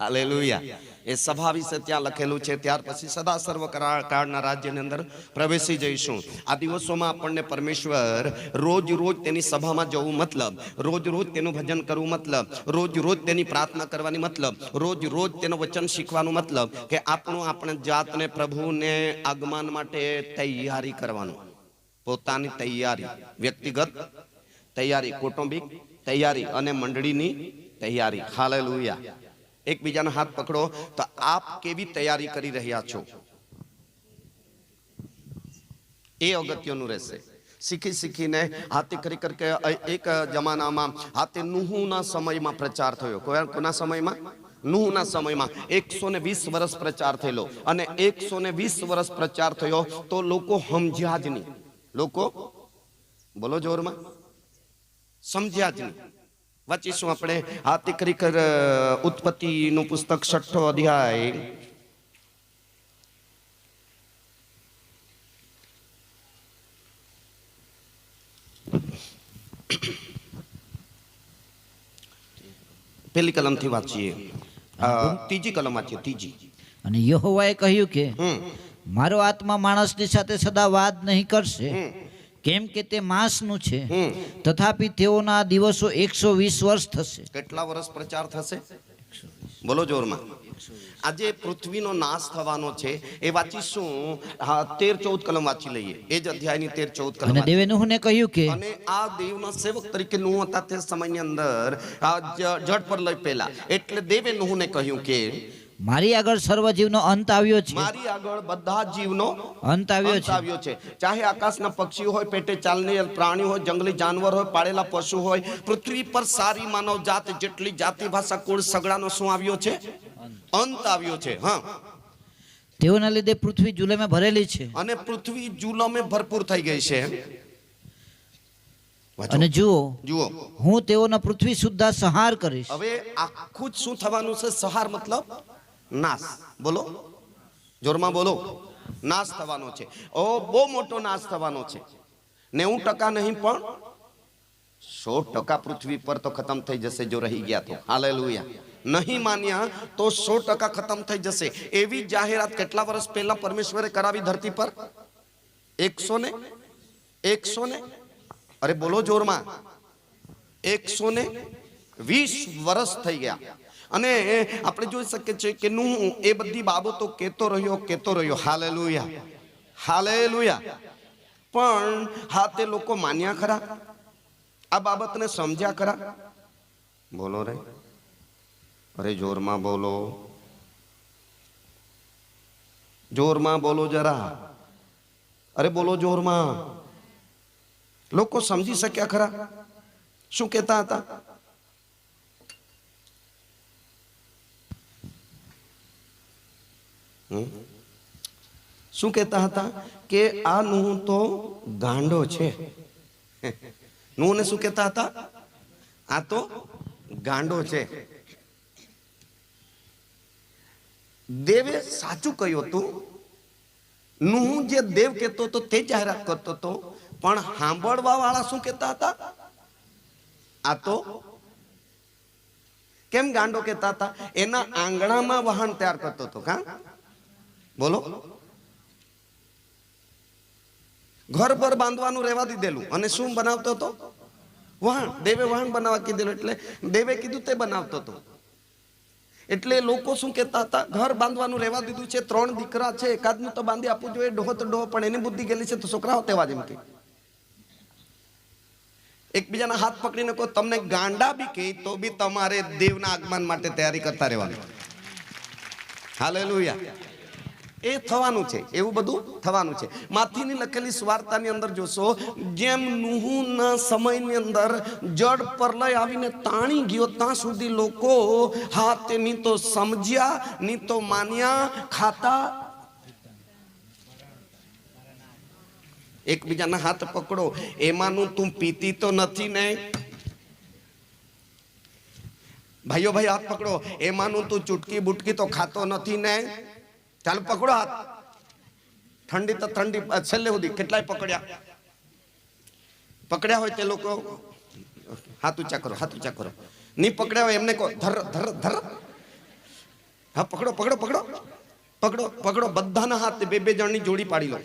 Hallelujah. એ સભા વિશે ત્યાં લખેલું છે. ત્યાર પછી સદા સર્વ કાળના રાજ્યની અંદર પ્રવેશી જઈશું. આ દિવસોમાં આપણને પરમેશ્વર રોજ રોજ તેની સભામાં જવું મતલબ, રોજ રોજ તેનું ભજન કરવું મતલબ, રોજ રોજ તેની પ્રાર્થના કરવાની મતલબ, રોજ રોજ તેનું વચન શીખવાનું મતલબ કે આપણે જાતને પ્રભુને આગમન માટે તૈયારી કરવાનું. પોતાની તૈયારી, વ્યક્તિગત તૈયારી, કૌટુંબિક તૈયારી અને મંડળીની તૈયારી. હાલેલુયા. એકબીજાનો હાથ પકડો તો આપ કેવી તૈયારી કરી રહ્યા છો એ અગત્યનું રહેશે. શીખીને હાથે કરી કે એક જમાનામાં હાથે નુહુના સમયમાં પ્રચાર થયો. કોના સમયમાં? નુહુના સમયમાં 120 વર્ષ પ્રચાર થયેલો. અને 120 વર્ષ પ્રચાર થયો તો લોકો સમજ્યા જ નહીં. લોકો બોલો જોરમાં, સમજ્યા જ નહીં. વાંચીશું આપણે આ ખરેખર ઉત્પત્તિનું પુસ્તક 6ઠો અધ્યાય પહેલી કલમથી વાંચીએ, ત્રીજી કલમ વાંચીએ, ત્રીજી. અને યહોવાએ કહ્યું કે મારો આત્મા માણસની સાથે સદા વાદ નહીં કરશે, કેમ કે તે માંસનું છે, તથાપિ તેઓના દિવસો 120 વર્ષ થશે. કેટલા વર્ષ પ્રચાર થશે? બોલો જોરમાં. આજે પૃથ્વીનો નાશ થવાનો છે એ વાંચીશું. 13-14 કલમ વાંચી લઈએ, એ જ અધ્યાયની 13-14 કલમ. અને દેવે નૂહને કહ્યું કે અને આ દેવના સેવક તરીકે નૂહ હતા તે સમયની અંદર આ જળ પર લઈ પહેલા, એટલે દેવે નૂહને કહ્યું કે મારી આગળ સર્વજીવનો અંત આવ્યો છે, મારી આગળ બધા જીવનો અંત આવ્યો છે. ચાહે આકાશના પક્ષીઓ હોય, પેટે ચાલનાર પ્રાણીઓ હોય, જંગલી જાનવર હોય, પાળેલા પશુ હોય, પૃથ્વી પર સારી માનવ જાત જેટલી જાતિ ભાષા કુળ સગડાનો શું આવ્યો છે? અંત આવ્યો છે. હા, તેઓના લીધે પૃથ્વી જુલમે ભરેલી છે, અને પૃથ્વી જુલમે ભરપૂર થઈ ગઈ છે. અને જુઓ હું તેઓના પૃથ્વી સુદ્ધા સંહાર કરીશ. હવે આખું જ શું થવાનું છે? સંહાર મતલબ નાશ. બોલો જોરમાં બોલો. નાશ થવાનો છે. ઓ બહુ મોટો નાશ થવાનો છે. 90% નહીં પણ 100% પૃથ્વી પર તો ખતમ થઈ જશે જો રહી ગયા તો. હાલેલુયા. નહીં માન્યા તો 100% ખતમ થઈ જશે. એવી જાહેરાત કેટલા વર્ષ પહેલા પરમેશ્વરે કરાવી ધરતી પર? 100 અરે બોલો જોરમાં, 120 વર્ષ થઈ ગયા. અને આપણે જોઈ શકીએ છીએ કે નૂહ એ બધી બાબતો કહેતો રહ્યો. Hallelujah, hallelujah. પણ હા, તે લોકો માન્યા ખરા? આ બાબતને સમજ્યા ખરા? બોલો રે, અરે જોરમાં બોલો, જોરમાં બોલો જરા. અરે બોલો જોરમાં. લોકો સમજી શક્યા ખરા? શું કહેતા હતા? શું કહેતા હતા? કે આ નૂહ તો ગાંડો છે. નૂહને શું કહેતા હતા? આ તો ગાંડો છે. દેવે સાચું કહ્યું હતું. નૂહ જે દેવ કહેતો હતો તે જાહેરાત કરતો હતો, પણ સાંભળવા વાળા શું કહેતા હતા? આ તો કેમ ગાંડો કહેતા હતા? એના આંગણામાં વાહન તૈયાર કરતો હતો. કા બોલો, ઘર પર બાંધવાનું રહેવા દીધેલું અને શું બનાવતો હતો? વાહન. દેવે વાહન બનાવવા કીધેલું એટલે દેવે કીધું તે બનાવતો હતો. એટલે લોકો શું કહેતા હતા? ઘર બાંધવાનું રહેવા દીધું છે, 3 દીકરા છે, એકાદનું તો બાંધી આપવું જોઈએ, ડોહો તો ડોહો, પણ એની બુદ્ધિ ગયેલી છે તો છોકરાઓ તેવા જેમ કે એકબીજાના હાથ પકડીને કહો તમને ગાંડા બી કહે તો બી તમારે દેવના આગમન માટે તૈયારી કરતા રહેવાનું. હાલેલુયા. એ થવાનું છે, એવું બધું થવાનું છે. માથીની લખેલી સુવાર્તાની અંદર જોશો, જેમ નૂહના સમયની અંદર જળ પ્રલય આવીને તાણી ગયો ત્યાં સુધી લોકો હાથ ની તો સમજ્યા, ની તો માન્યા, ખાતા. એકબીજાના હાથ પકડો, એમાંનું તું પીતી તો નથી ને? ભાઈઓ ભાઈ હાથ પકડો, એમાંનું તું ચૂટકી બુટકી તો ખાતો નથી ને? ચાલો પકડો હાથ. ઠંડી તો ઠંડી છેલ્લે સુધી કેટલાય પકડ્યા હોય તે લોકો હાથ ઊંચા કરો, હાથ ઊંચા કરો. નહીં પકડ્યા હોય એમને કહો ધર ધર ધર. હા પકડો પકડો પકડો પકડો પકડો. બધાના હાથ 2-2 જણની જોડી પાડી લો.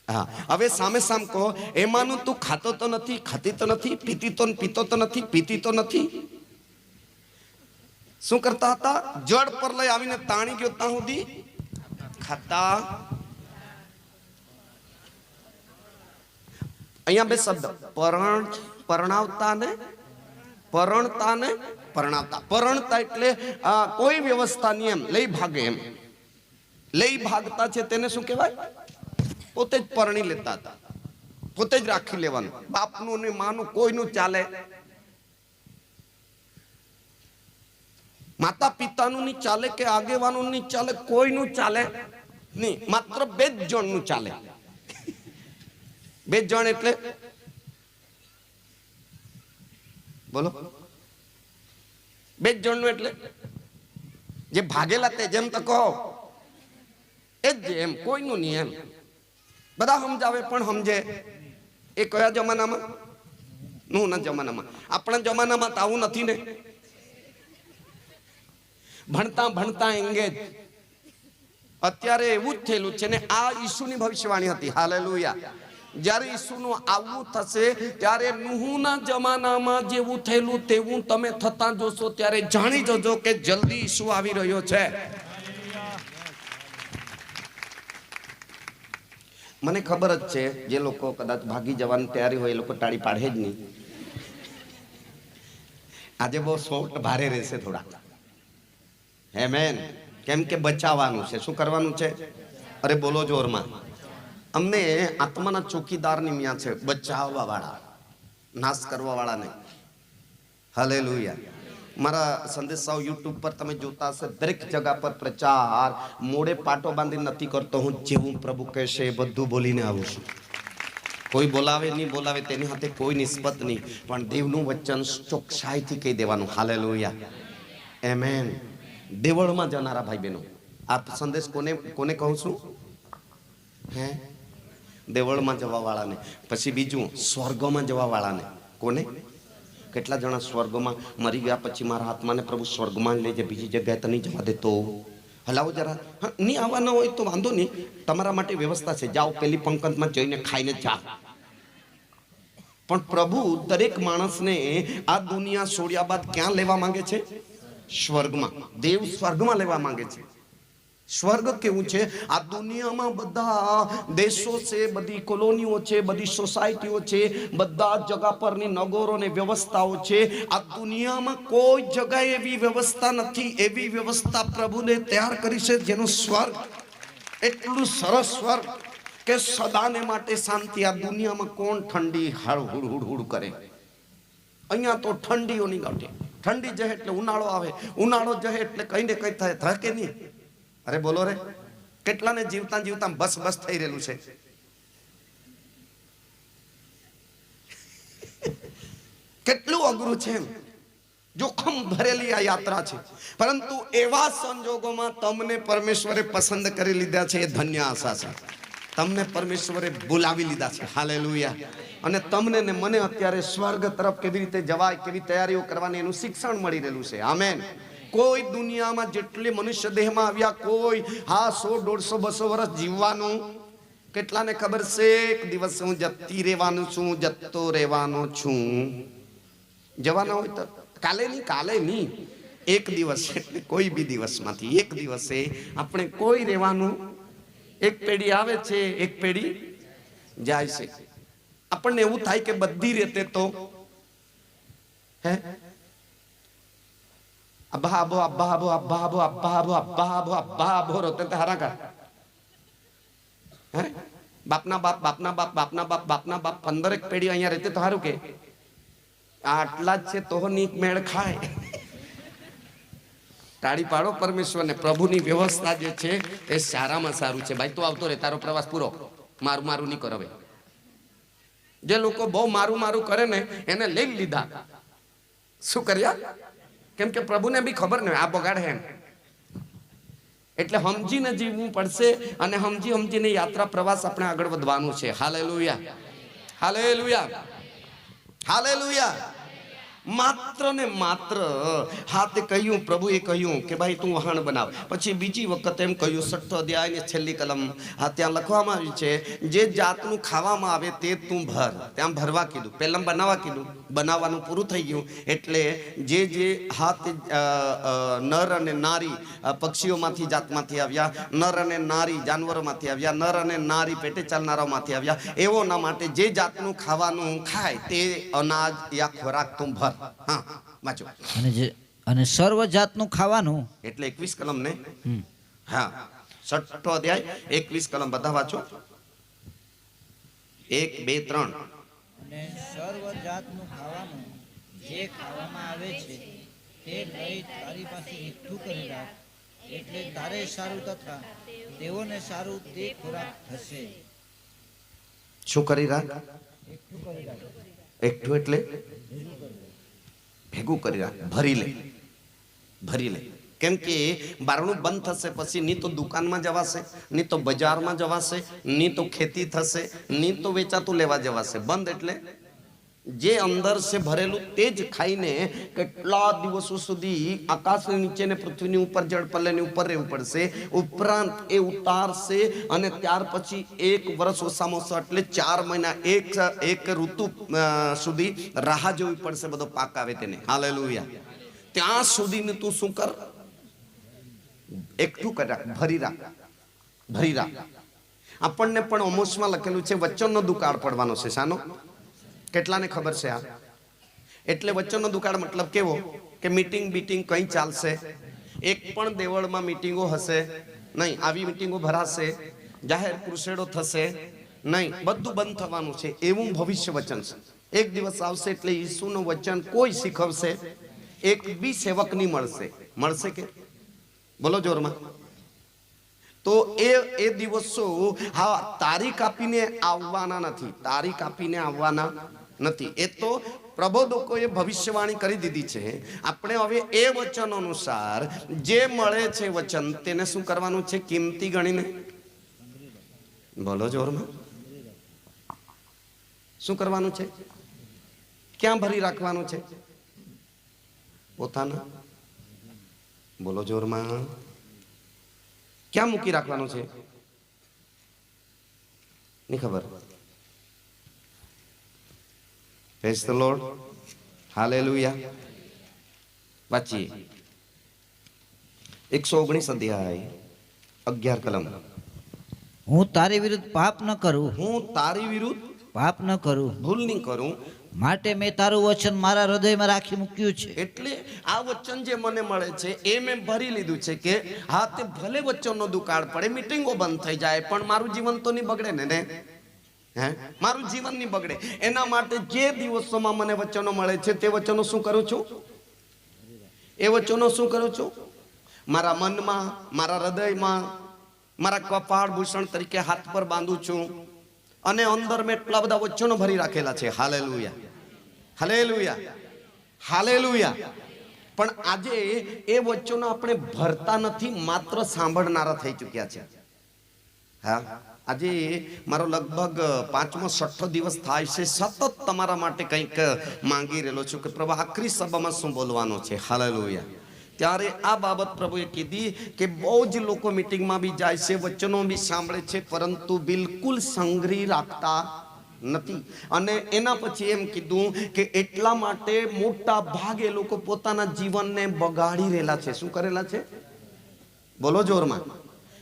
હા, હવે સામે સામ કહો, એમાંનું તું ખાતો તો નથી, ખાતી તો નથી, પીતો તો નથી, પીતી તો નથી. શું કરતા હતા? જળ પર લઈ આવીને તાણી ગયો ત્યાં સુધી ખાતા. અહીંયા 2 શબ્દ, પરણતા ને પરણાવતા. પરણતા એટલે કોઈ વ્યવસ્થા નિયમ લઈ ભાગે, એમ લઈ ભાગતા છે તેને શું કહેવાય? પોતે જ પરણી લેતા હતા, પોતે જ રાખી લેવાનું. બાપનું ને માનું કોઈનું ચાલે, માતા પિતાનું નહીં ચાલે, કે આગેવાનું નહીં ચાલે, કોઈનું ચાલે નહીં. માત્ર 2 જણનું ચાલે. 2 જણ એટલે બોલો, 2 જણનું એટલે જે ભાગેલા તે જેમ તો કહો એ જ એમ, કોઈનું નહીં એમ. બધા સમજાવે પણ સમજે એ કયા જમાનામાં? નૂના જમાનામાં. આપણા જમાનામાં તો આવું નથી ને. ભણતા ભણતા એંગેજ. અત્યારે એવું જ થયેલું છે ને. આ ઈસુની ભવિષ્યવાણી હતી. હાલેલુયા. જ્યારે ઈસુનું આવવું થશે ત્યારે નૂહના જમાનામાં જેવું થયેલું તેવું તમે થતા જોશો ત્યારે જાણી જજો કે જલ્દી ઈસુ આવી રહ્યો છે. મને ખબર જ છે જે લોકો કદાચ ભાગી જવાની તૈયારી હોય એ લોકો તાળી પાડે જ નહીં. આજે બહુ સોફ્ટ ભારે રહેશે થોડા. આમેન. કેમ કે બચાવવાનું છે. શું કરવાનું છે? અરે બોલો જોરમાં. અમને આત્માના ચોકીદારની મિયા છે, બચાવવા વાળા, નાશ કરવા વાળા નહીં. હાલેલુયા. મારા સંદેશાઓ યુટ્યુબ પર તમે જોતા હશે, દરેક જગા પર પ્રચાર મોડે પાટો બાંધી નથી કરતો. હું જેવું પ્રભુ કહેશે એ બધું બોલીને આવું છું. કોઈ બોલાવે નહીં બોલાવે તેની સાથે કોઈ નિસ્બત નહીં, પણ દેવનું વચન ચોકસાઈથી કહી દેવાનું. હાલેલુયા. આમેન. દેવળમાં જનારા ભાઈ બહેનો, આ સંદેશ કોને કોને કહું છું? હે, દેવળમાં જવા વાળાને. પછી બીજું સ્વર્ગમાં જવા વાળાને. કોને? કેટલા જણા સ્વર્ગમાં મરી ગયા પછી મારા આત્માને પ્રભુ સ્વર્ગમાં લઈ જાય, બીજી જગ્યાએ તો નહીં જવા દેતો. હલાવો જરા. હા, નહીં આવવાના હોય તો વાંધો નહીં, તમારા માટે વ્યવસ્થા છે. જાઓ પેલી પંક્તિમાં જઈને ખાઈને જાઓ. પણ પ્રભુ દરેક માણસને આ દુનિયા છોડ્યા બાદ ક્યાં લેવા માંગે છે? સ્વર્ગમાં. દેવ સ્વર્ગમાં લેવા માંગે છે. સ્વર્ગ કેવું છે? આ દુનિયામાં બધા દેશો છે, બધી કોલોનીઓ છે, બધી સોસાયટીઓ છે, બધા જગા પરની નગરો ને વ્યવસ્થાઓ છે. આ દુનિયામાં કોઈ જગાએ એવી વ્યવસ્થા નથી. એવી વ્યવસ્થા પ્રભુને તૈયાર કરી છે જેનો સ્વર્ગ એટલું સરસ સ્વર્ગ કે સદાને માટે શાંતિ. આ દુનિયામાં કોણ ઠંડી હુડ હુડ હુડ કરે? અહીંયા તો ઠંડીઓની ગાંઠે. ઠંડી જહે એટલે ઉનાળો આવે, ઉનાળો જહે એટલે કઈ ને કઈ થાય. થાય કે નહીં? અરે બોલો રે. કેટલાને જીવતા જીવતા બસ બસ થઈ રહેલું છે. કેટલું અઘરું છે. જોખમ ભરેલી આ યાત્રા છે. પરંતુ એવા સંજોગોમાં તમને પરમેશ્વરે પસંદ કરી લીધા છે, એ ધન્ય આશા છે. તમને પરમેશ્વરે બોલાવી લીધા છે. હાલેલુયા. અને તમને ને મને અત્યારે સ્વર્ગ તરફ કેવી રીતે જવાય, કેવી તૈયારીઓ કરવાની એનું શિક્ષણ મળી રહેલું છે. આમેન. કોઈ દુનિયામાં જેટલી મનુષ્ય દેહમાં આવ્યા, કોઈ 100, 150, 200 વર્ષ જીવવાનું. કેટલાને ખબર છે? એક દિવસ હું જતી રહેવાનું છું, જતો રહેવાનો છું. જવાના હોય તો કાલે નહીં, એક દિવસ. એટલે કોઈ બી દિવસમાંથી એક દિવસે આપણે કોઈ રહેવાનું. એક પેઢી આવે છે, એક પેઢી જાય છે. આપણને એવું થાય કે બધી રીતે તો હે અબ્બા આબો અબ્બા આબો અબ્બા આબો અબ્બા આબો અબ્બા આબો અબ્બા આબો રોતે તો હારા કર. હે, બાપના બાપ બાપના બાપ બાપના બાપ બાપના બાપ 15 પેઢી અહીંયા રહેતે તો હારું કે? આટલા જ છે તો નીક મેળ ખાય. તાળી પાડો પરમેશ્વરને. પ્રભુની વ્યવસ્થા જે છે એ સારામાં સારું છે. ભાઈ તો આવતો રે, તારો પ્રવાસ પૂરો. મારું મારું નહીં કરો. જે લોકો બહુ મારું મારું કરે ને એને લઈ લીધા. શું કર્યા? કેમ કે પ્રભુને બી ખબર નહીં આ બગાડ હે. એટલે સમજીને જીવવું પડશે અને સમજીને યાત્રા પ્રવાસ આપણે આગળ વધવાનું છે. હાલેલુયા. હાલેલુયા. હાલેલુયા. માત્ર ને માત્ર હાથે કહ્યું, પ્રભુએ કહ્યું કે ભાઈ તું વહાણ બનાવ. પછી બીજી વખત એમ કહ્યું, 6ઠ્ઠો અધ્યાય ને છેલ્લી કલમ, ત્યાં લખવામાં આવ્યું છે જે જાતનું ખાવામાં આવે તે તું ભર. ત્યાં ભરવા કીધું, પહેલા બનાવવા કીધું. બનાવવાનું પૂરું થઈ ગયું એટલે જે હાથ નર અને નારી પક્ષીઓમાંથી જાતમાંથી આવ્યા, નર અને નારી જાનવરોમાંથી આવ્યા, નર અને નારી પેટે ચાલનારામાંથી આવ્યા, એવોના માટે જે જાતનું ખાવાનું ખાય તે અનાજ યા ખોરાક તું ભર. હા, વાંચો. અને સર્વ જાતનું ખાવાનું એટલે 21 કલમ ને. હા, 6ઠ્ઠો અધ્યાય 21 કલમ. બધા વાંચો. 1, 2, 3. અને સર્વ જાતનું ખાવાનું જે ખાવામાં આવે છે તે લઈ તારી પાસે એકઠું કરી રાખ, એટલે તારે સારું તથા તેઓને સારું તે ખોરાક થશે. શું કરી રાખ? એકઠું કરી રાખ. એકઠું એટલે ભેગું કરી રાખ, ભરી લે, ભરી લે. કેમ કે બારણું બંધ થશે પછી ની તો દુકાનમાં જવાશે, ની તો બજારમાં જવાશે, ની તો ખેતી થશે, ની તો વેચાતું લેવા જવાશે. બંધ એટલે જે અંદર છે ભરેલું તે જ ખાઈને કેટલા દિવસો સુધી આકાશની નીચે ને પૃથ્વીની ઉપર જળ પલ્લેની ઉપર રહેવું પડશે. ઉપરાંત એ ઉતારશે અને ત્યાર પછી 1 વર્ષ ઓછામાં ઓછા એટલે 4 મહિના એક ઋતુ સુધી રાહ જોવી પડશે બધો પાક આવે તેને. હાલેલુયા. ત્યાં સુધીને તું શું કર, એકઠું કરી રાખ, ભરી રાખ, ભરી રાખ. આપણને પણ ઓમોસમાં લખેલું છે વચનનો દુકાળ પડવાનો છે. શાનો? કેટલાને ખબર છે આ? એટલે વચનનો દુકાળ મતલબ કેવો કે મીટિંગ બીટિંગ કઈ ચાલશે, એક પણ દેવળમાં મીટિંગો હશે નહીં, આવી મીટિંગો ભરાશે, જાહેર ક્રુસેડો થશે નહીં, બધું બંધ થવાનું છે. એવું ભવિષ્ય વચન છે. એક દિવસ આવશે એટલે ઈસુનું વચન કોઈ શીખવશે, એક બી સેવક નહીં મળશે. મળશે કે? બોલો જોરમાં. તો એ દિવસો હા તારીખ આપીને આવવાના નથી, તારીખ આપીને આવવાના નથી. એ તો પ્રબોધકોએ ભવિષ્યવાણી કરી દીધી છે. આપણે હવે એ વચન અનુસાર જે મળે છે વચન તેને શું કરવાનું છે? કિંમતી ગણીને. બોલો જોરમાં. શું કરવાનું છે? ક્યાં ભરી રાખવાનું છે? પોતાના. બોલો જોરમાં. ક્યાં મૂકી રાખવાનું છે? નહીં ખબર. Praise the lord. હાલેલુયા. વાંચીએ 119 અધ્યાય 11 કલમ. હું તારી વિરુદ્ધ પાપ ન કરું, હું તારી વિરુદ્ધ પાપ ન કરું, ભૂલ નહીં કરું, માટે મેં તારું વચન મારા હૃદયમાં રાખી મૂક્યું છે. એટલે આ વચન જે મને મળે છે એ મેં ભરી લીધું છે કે હા તે ભલે વચનનો દુકાળ પડે, મીટિંગો બંધ થઈ જાય, પણ મારું જીવન તો નહીં બગડે ને. હે, મારું જીવન નહીં બગડે. એના માટે જે દિવસોમાં મને વચનો મળે છે તે વચનો શું કરું છું? એ વચનો શું કરું છું? મારા મનમાં, મારા હૃદયમાં, મારા કપાળ ભૂષણ તરીકે હાથ પર બાંધું છું અને અંદર મેં એટલા બધા વચનો ભરી રાખેલા છે. હાલેલુયા, હાલેલુયા, હાલેલુયા. પણ આજે એ વચનો આપણે ભરતા નથી, માત્ર સાંભળનારા થઈ ચૂક્યા છે. હા, આજે મારો લગભગ 5મો 6ઠો દિવસ થાય છે સતત તમારા માટે કંઈક માંગી રહેલો છું કે પ્રભુ આખરી સભામાં શું બોલવાનો છે. હાલેલુયા. ત્યારે આ બાબત પ્રભુએ કીધી કે બહુ જ લોકો મીટિંગમાં બી જાય છે, વચનો બી સાંભળે છે, પરંતુ બિલકુલ સંગ્રહી રાખતા નથી. અને એના પછી એમ કીધું કે એટલા માટે મોટા ભાગે લોકો પોતાના જીવનને બગાડી રહેલા છે. શું કરેલા છે? બોલો જોરમાં.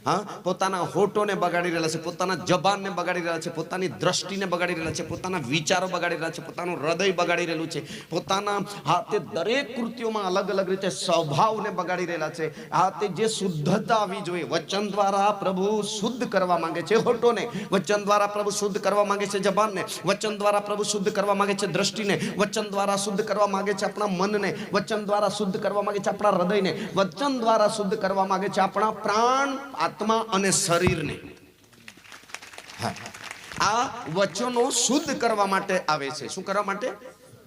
હા, પોતાના હોઠોને બગાડી રહેલા છે, પોતાના જબાનને બગાડી રહ્યા છે, પોતાની દ્રષ્ટિને બગાડી રહેલા છે, પોતાના વિચારો બગાડી રહ્યા છે, પોતાનું હૃદય બગાડી રહેલું છે, પોતાના હાથે દરેક કૃત્યોમાં અલગ અલગ રીતે સ્વભાવને બગાડી રહેલા છે. હાથે જે શુદ્ધતા આવી જોઈએ, વચન દ્વારા પ્રભુ શુદ્ધ કરવા માંગે છે હોઠોને, વચન દ્વારા પ્રભુ શુદ્ધ કરવા માંગે છે જબાનને, વચન દ્વારા પ્રભુ શુદ્ધ કરવા માંગે છે દ્રષ્ટિને, વચન દ્વારા શુદ્ધ કરવા માંગે છે આપણા મનને, વચન દ્વારા શુદ્ધ કરવા માંગે છે આપણા હૃદયને, વચન દ્વારા શુદ્ધ કરવા માંગે છે આપણા પ્રાણ, આત્મા અને શરીરને. આ વચનો શુદ્ધ કરવા માટે આવે છે. શું કરવા માટે?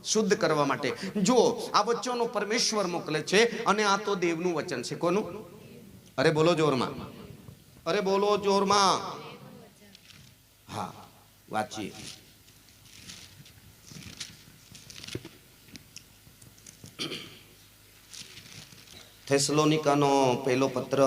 શુદ્ધ કરવા માટે. જો આ વચનો પરમેશ્વર મોકલે છે અને આ તો દેવનું વચન છે. કોનું? અરે બોલો જોરમાં, અરે બોલો જોરમાં. હા, વાંચીએ. થેસલોનિકાનો પહેલો પત્ર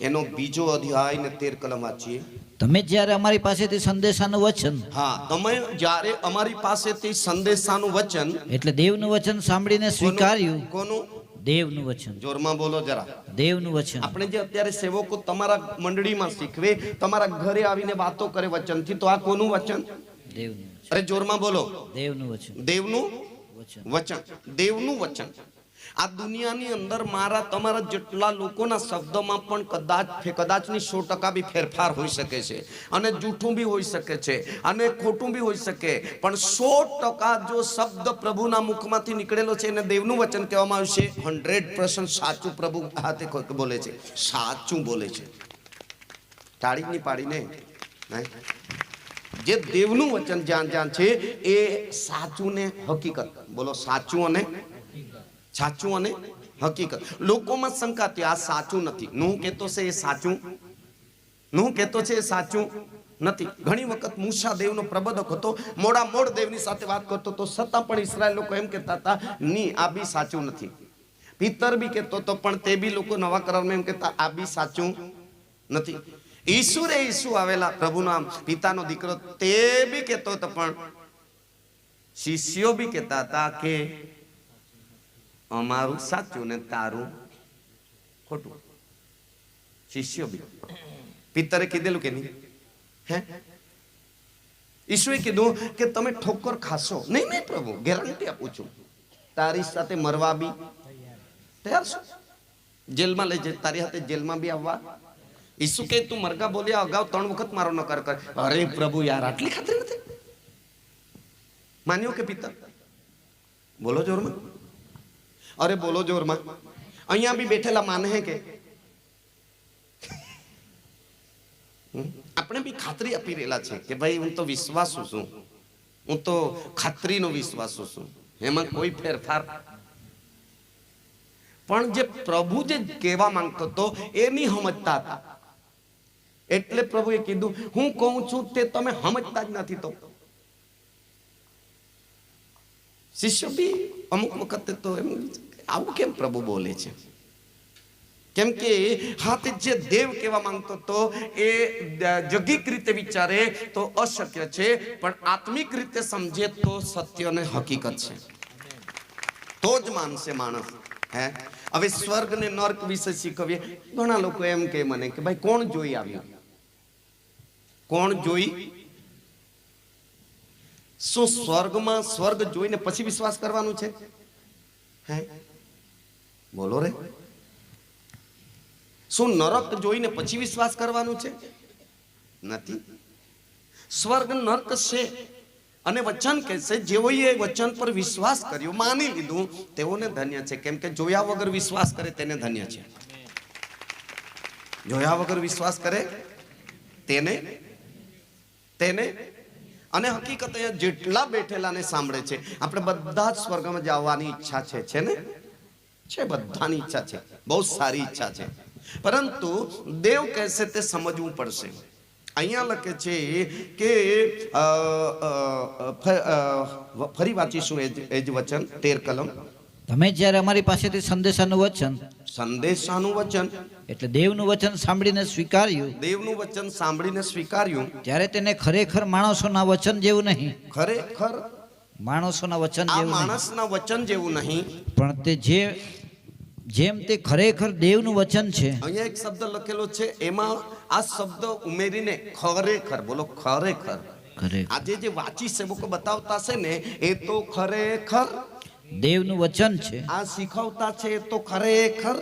એનો 2જો અધ્યાય ને 13 કલમ વાંચીએ. તમે જ્યારે અમારી પાસેથી સંદેશાનું વચન, હા, તમે જ્યારે અમારી પાસેથી સંદેશાનું વચન, એટલે દેવનું વચન સાંભળીને સ્વીકાર્યું. કોનું? દેવનું વચન. જોરમાં બોલો જરા. દેવનું વચન. આપણે જે અત્યારે સેવકો તમારા મંડળીમાં શીખવે, તમારા ઘરે આવીને વાતો કરે વચનથી, તો આ કોનું વચન? દેવનું. અરે જોરમાં બોલો. દેવનું વચન. દેવનું વચન. વચન. દેવનું વચન. આ દુનિયાની અંદર મારા તમારા જેટલા લોકોના શબ્દોમાં પણ કદાચની 100% બી ફેરફાર હોઈ શકે છે, અને જૂઠું બી હોઈ શકે છે, અને ખોટું બી હોઈ શકે, પણ 100% જો શબ્દ પ્રભુના મુખમાંથી નીકળેલો છે એને દેવનું વચન કહેવામાં આવશે. 100% સાચું પ્રભુ હાથે બોલે છે, સાચું બોલે છે, તાળી નહીં પાડીને. જે દેવનું વચન જ્યાં જ્યાં છે એ સાચું ને હકીકત. બોલો, સાચું અને સાચું અને હકીકત. લોકોમાં શંકા હતી, આ સાચું નથી. હું કહેતો છે એ સાચું, હું કહેતો છે એ સાચું નથી. ઘણી વખત મૂસા દેવનો પ્રબોધક હતો, મોડા મોડ દેવની સાથે વાત કરતો તો છતાં પણ ઇસ્રાયેલ લોકો એમ કહેતા હતા, ની આ બી સાચું નથી. પિતર બી કહેતો તો પણ તે બી લોકો નવા કરારમાં એમ કહેતા આ બી સાચું નથી. ઈસુ આવેલા પ્રભુનો પિતાનો દીકરો, તે બી કહેતો હતો, પણ શિષ્યો બી કહેતા હતા કે અમારું સાચું ને તારું ખોટું. શિષ્યો બી. પિતરે કીધેલું કે નહીં? હે, ઈસુએ કીધું કે તમે ઠોકર ખાશો. નહીં નહીં પ્રભુ, ગેરંટી આપું છું, તારી સાથે મરવા બી તૈયાર છું, જેલમાં લઈ જાય, તારી સાથે જેલમાં બી આવવા. ઈસુ કે તું મરગા બોલ્યા અગાઉ 3 વખત મારો નકાર કર. અરે પ્રભુ યાર, આટલી ખાતરી નથી? માન્યો કે પિતા? બોલો જોરમાં, અરે બોલો જોરમાં. અહીંયા બી બેઠેલા માને હે કે આપણે બી ખાતરી આપી રહેલા છે કે ભાઈ હું તો વિશ્વાસુ છું, હું તો ખાતરીનો વિશ્વાસુ છું, એમાં કોઈ ફેરફાર. પણ જે પ્રભુ જે કહેવા માંગતો હતો એ નહીં સમજતા હતા. એટલે પ્રભુએ કીધું હું કહું છું તે તમે સમજતા જ નથી. તો શિષ્ય બી અમુક વખતે તો એમ આવું કેમ પ્રભુ બોલે છે? કેમ કે હા, તે જે દેવ કહેવા માંગતો હતો એ જગિક રીતે વિચારે તો અશક્ય છે, પણ આત્મિક રીતે સમજે તો સત્ય અને હકીકત છે, તો જ માનશે માણસ. હે, હવે સ્વર્ગ ને નર્ક વિશે શીખવીએ. ઘણા લોકો એમ કહે મને કે ભાઈ કોણ જોઈ આવ્યું? કોણ જોઈ? શું સ્વર્ગમાં સ્વર્ગ જોઈને પછી વિશ્વાસ કરવાનું છે? હે, બોલો રે. શું નરક જોઈને પછી વિશ્વાસ કરવાનું છે? નથી. સ્વર્ગ નર્ક છે અને વચન કહેશે જેઓએ વચન પર વિશ્વાસ કર્યો, માની લીધું, તેઓને ધન્ય છે. કેમ કે જોયા વગર વિશ્વાસ કરે તેને ધન્ય છે. જોયા વગર વિશ્વાસ કરે તેને અને હકીકત અહીંયા જેટલા બેઠેલાને સાંભળે છે, આપણે બધા જ સ્વર્ગમાં જવાની ઈચ્છા છે ને? છે, બધાની ઈચ્છા છે, બહુ સારી ઈચ્છા છે. પરંતુ દેવ કહેશે તે સમજવું પડશે. અહીંયા લખે છે કે ફરી વાંચીશું એ જ વચન, 13 કલમ. તમે જ્યારે અમારી પાસેથી સંદેશાનું વચન એટલે દેવનું વચન સાંભળીને સ્વીકાર્યું, દેવનું વચન સાંભળીને સ્વીકાર્યું, ત્યારે તેને ખરેખર માણસોના વચન જેવું નહીં, ખરેખર માણસોના વચન આ જેવું નહીં, માણસના વચન જેવું નહીં, પણ તે જેમ તે ખરેખર દેવનું વચન છે. અહીંયા એક શબ્દ લખેલો છે, એમાં આ શબ્દ ઉમેરીને ખરેખર, બોલો ખરેખર. આજે જે વાંચી સેવકો બતાવતા છે ને એ તો ખરેખર દેવનું વચન છે. આ શીખવતા છે એ તો ખરેખર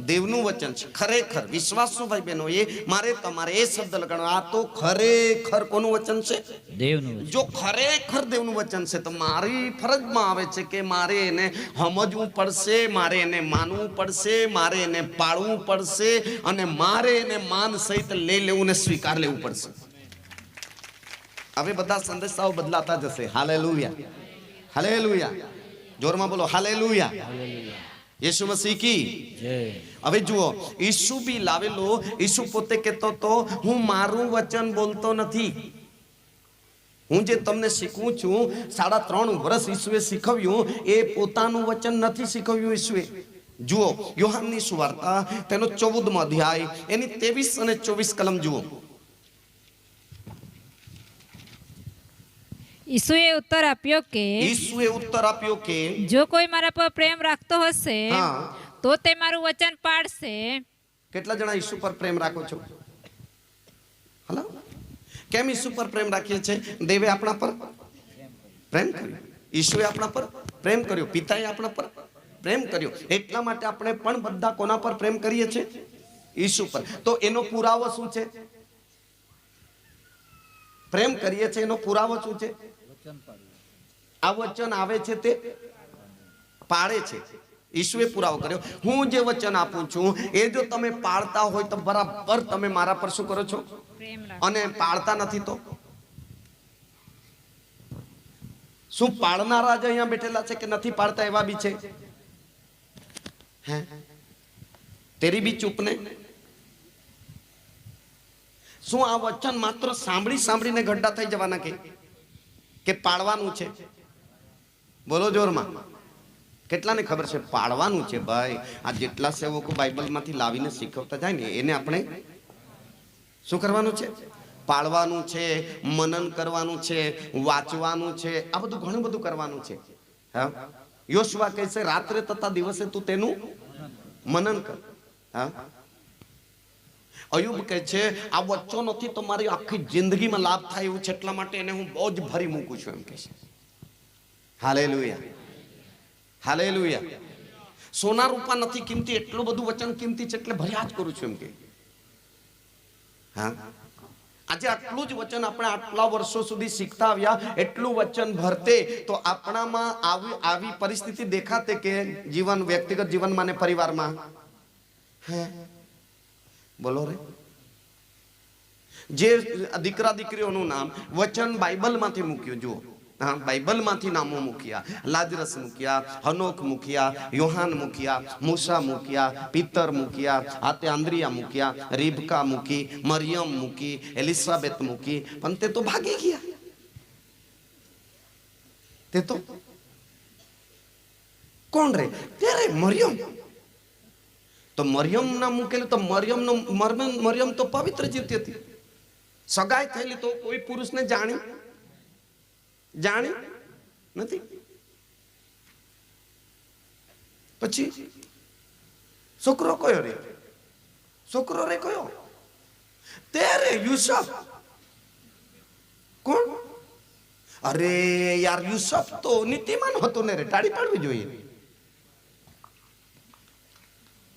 દેવનું વચન છે. ખરેખર વિશ્વાસુ ભાઈ બહેનો, એ મારે તમારે એ શબ્દ લગાડવાનો. આ તો ખરેખર કોનું વચન છે? દેવનું. જો ખરેખર દેવનું વચન છે તો મારી ફરજમાં આવે છે કે મારે એને સમજવું પડશે, મારે એને માનવું પડશે, મારે એને પાળવું પડશે, અને મારે એને માન સહિત લઈ લેવું ને સ્વીકાર લેવું પડશે. હવે બધા સંદેશાઓ બદલાતા જશે. Hallelujah, hallelujah. જોરમાં બોલો હાલેલુયા. યેસુ મસીહ કી જય. હવે જુઓ, ઈસુ બી લાવેલો. ઈસુ પોતે કહેતો તો હું મારું વચન બોલતો નથી. હું જે તમને શીખવું છું, 3.5 વર્ષ ઈસુએ શીખવ્યું, એ પોતાનું વચન નથી શીખવ્યું ઈસુએ. જુઓ યોહાનની સુવાર્તા તેનો 14મો અધ્યાય એની 23 અને 24 કલમ જુઓ. ઈસુએ ઉત્તર આપ્યો કે જો કોઈ મારા પર પ્રેમ રાખતો હશે તો તે મારું વચન પાળશે. કેટલા જણા ઈસુ પર પ્રેમ રાખો છો? હલો, કેમ ઈસુ પર પ્રેમ રાખીએ છીએ? દેવે આપણા પર પ્રેમ કર્યો, ઈસુએ આપણા પર પ્રેમ કર્યો, પિતાએ આપણા પર પ્રેમ કર્યો. એટલા માટે આપણે પણ બધા કોના પર પ્રેમ કરીએ છીએ? ઈસુ પર. તો એનો પુરાવો શું છે? પ્રેમ કરીએ છીએ એનો પુરાવો શું છે? આ વચન આવે છે તે પાળે છે. ઈસુએ પુરાવો કર્યો. હું જે વચન આપું છું એ જો તમે પાળતા હોય તો બરાબર તમે મારા પર શું કરો છો? અને પાળતા નથી તો શું પાળનારા જ અહીંયા બેઠેલા છે કે નથી પાળતા એવા બી છે? હે તેરી બી ચૂપ ને? શું આ વચન માત્ર સાંભળીને ગड्ढा થઈ જવાના કે પાડવાનું છે? બોલો જોરમાં. કેટલાને ખબર છે પાડવાનું છે? ભાઈ આ જેટલા સેવકો બાઇબલમાંથી લાવીને શીખવતા જાય ને એને આપણે શું કરવાનું છે? પાળવાનું છે, મનન કરવાનું છે, વાંચવાનું છે, આ બધું ઘણું બધું કરવાનું છે. હા, યોશુઆ કહે છે રાત્રે તથા દિવસે તું તેનું મનન કર. હા, અયુબ કહે છે આ વચનોથી તો મારી આખી જિંદગીમાં લાભ થાય એવું છે, એટલા માટે એને હું બહુ જ ભરી મૂકું છું એમ કહે છે. હાલેલુયા, હાલેલુયા. સોના રૂપા નથી કિંમતી, એટલું બધું વચન કિંમતી છે એટલે ભર્યા જ કરું છું એમ કે. હા, આજે આટલું જ વચન આપણે આટલા વર્ષો સુધી શીખતા આવ્યા, એટલું વચન ભરતે તો આપણામાં આવી પરિસ્થિતિ દેખાતે કે જીવન, વ્યક્તિગત જીવનમાં ને પરિવારમાં. હે બોલો રે. જે દીકરા દીકરીઓનું નામ વચન બાઇબલમાંથી મૂક્યું. જુઓ, હા, બાઇબલમાંથી નામો મૂક્યા. લાજરસ મૂક્યા, હનોક મૂક્યા, યોહાન મૂક્યા, મૂસા મૂક્યા, પિતર મૂક્યા, આતે આંદ્રિયા મૂક્યા, રીબકા મૂકી, મરિયમ મૂકી, એલિઝાબેથ મૂકી, પણ તે તો ભાગી ગયા. તે તો કોણ રે? ત્યારે મરિયમ. તો મરિયમ ના મૂકેલું તો મરિયમ તો પવિત્ર જીવતી હતી. સગાઈ થયેલી તો કોઈ પુરુષને જાણી નથી. પછી છોકરો કયો રે? છોકરો રે કયો? ત્યારે યુસુફ. કોણ? અરે યાર, યુસુફ તો નીતિમાન હતો ને રે, ટાળી પાડવી જોઈએ.